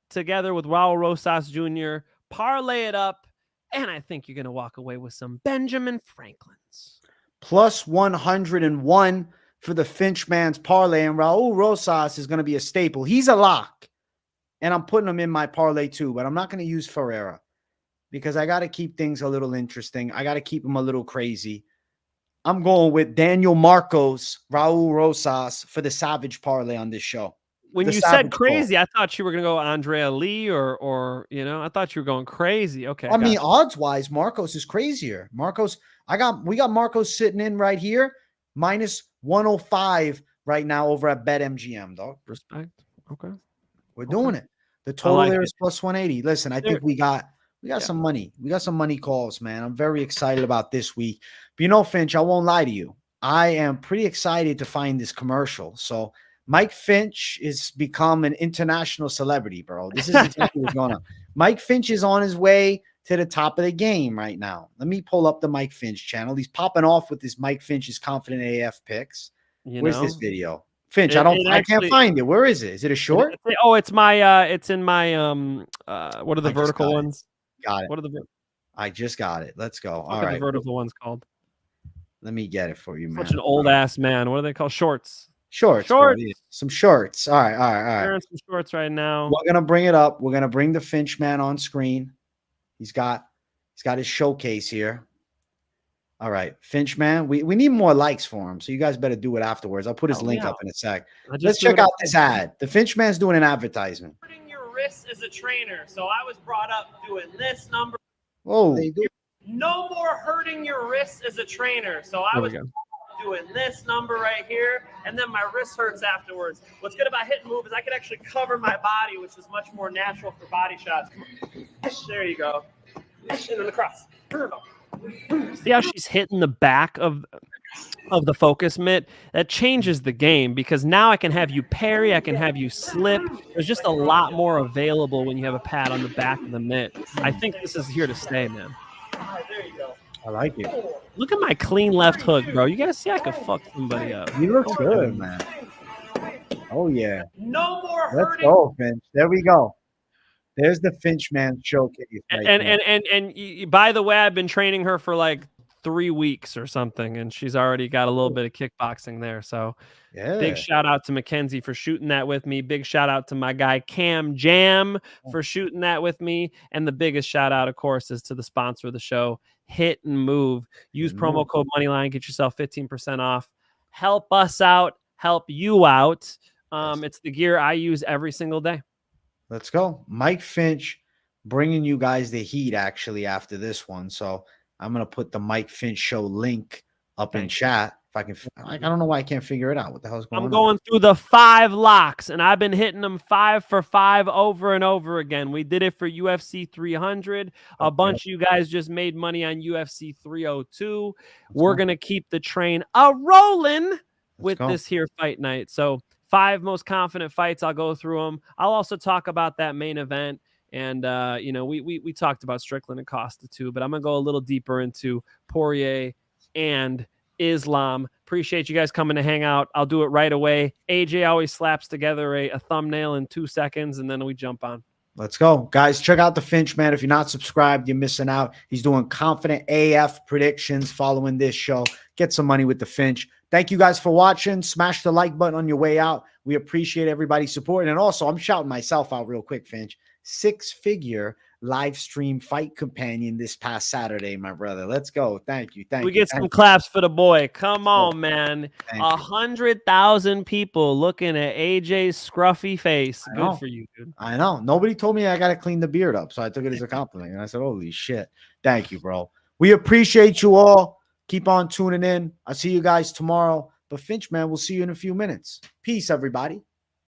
together with Raul Rosas Jr. Parlay it up, and I think you're gonna walk away with some Benjamin Franklins. Plus 101 for the Finch man's parlay, and Raul Rosas is going to be a staple. He's a lock, and I'm putting him in my parlay too, but I'm not going to use Ferreira because I got to keep things a little interesting. I got to keep him a little crazy. I'm going with Daniel Marcos, Raul Rosas for the savage parlay on this show. When you said crazy, I thought you were going to go Andrea Lee or I thought you were going crazy. Okay. I mean, odds-wise, Marcos is crazier. We got Marcos sitting in right here, minus 105 right now over at BetMGM, dog. Respect. Okay. We're doing it. The total there is plus 180. Listen, I think we got some money. We got some money calls, man. I'm very excited about this week. But Finch, I won't lie to you. I am pretty excited to find this commercial. So Mike Finch is become an international celebrity, bro. This is exactly what's going on. Mike Finch is on his way to the top of the game right now. Let me pull up the Mike Finch channel. He's popping off with this Mike Finch's confident AF picks. Where's this video? Finch, I can't find it. Where is it? Is it a short? It's my it's in my what are the vertical ones? Got it. What are the I just got it. Let's go. All right. The vertical ones called. Let me get it for you, man. Such an old ass man. What are they called? Shorts. Shorts. Some shorts. All right. Wearing some shorts right now. We're gonna bring it up. We're gonna bring the Finch man on screen. He's got his showcase here. All right, Finch man. We need more likes for him, so you guys better do it afterwards. I'll put his link up in a sec. Let's check out this ad. The Finch man's doing an advertisement. Hurting your wrists as a trainer, so I was brought up doing this number. Oh, no more hurting your wrists as a trainer, so I was doing this number right here, and then my wrist hurts afterwards. What's good about Hit and Move is I can actually cover my body, which is much more natural for body shots. There you go. And then the cross. See how she's hitting the back of the focus mitt? That changes the game because now I can have you parry, I can have you slip. There's just a lot more available when you have a pad on the back of the mitt. I think this is here to stay, man. There you go. I like it. Look at my clean left hook, bro. You guys see I could fuck somebody up. You look good, man. Oh, yeah. No more Let's hurting. go, Finch. There we go. There's the Finch man showcase. And by the way, I've been training her for like 3 weeks or something, and she's already got a little bit of kickboxing there. So Yeah. big shout out to Mackenzie for shooting that with me. Big shout out to my guy Cam Jam for shooting that with me. And the biggest shout out, of course, is to the sponsor of the show, Hit and Move. Use promo code Moneyline, get yourself 15% off. Help us out, help you out. It's the gear I use every single day. Let's go. Mike Finch bringing you guys the heat actually after this one. So I'm going to put the Mike Finch show link up in chat. If I can, I don't know why I can't figure it out. What the hell's going on? I'm going through the 5 locks, and I've been hitting them 5 for 5 over and over again. We did it for UFC 300. A bunch of you guys just made money on UFC 302. We're going to keep the train rolling with this here fight night. So 5 most confident fights. I'll go through them. I'll also talk about that main event. And, you know, we talked about Strickland and Costa too, but I'm going to go a little deeper into Poirier and Islam. Appreciate you guys coming to hang out. I'll do it right away. AJ always slaps together a thumbnail in 2 seconds, and then we jump on. Let's go. Guys, check out the Finch, man. If you're not subscribed, you're missing out. He's doing confident AF predictions following this show. Get some money with the Finch. Thank you guys for watching. Smash the like button on your way out. We appreciate everybody's support. And also, I'm shouting myself out real quick, Finch. 6-figure live stream fight companion this past Saturday, my brother. Let's go. Thank you. We get some claps for the boy. Come on, man. 100,000 people looking at AJ's scruffy face. Good for you, dude. I know. Nobody told me I got to clean the beard up, so I took it as a compliment. And I said, holy shit. Thank you, bro. We appreciate you all. Keep on tuning in. I'll see you guys tomorrow. But Finch, man, we'll see you in a few minutes. Peace, everybody.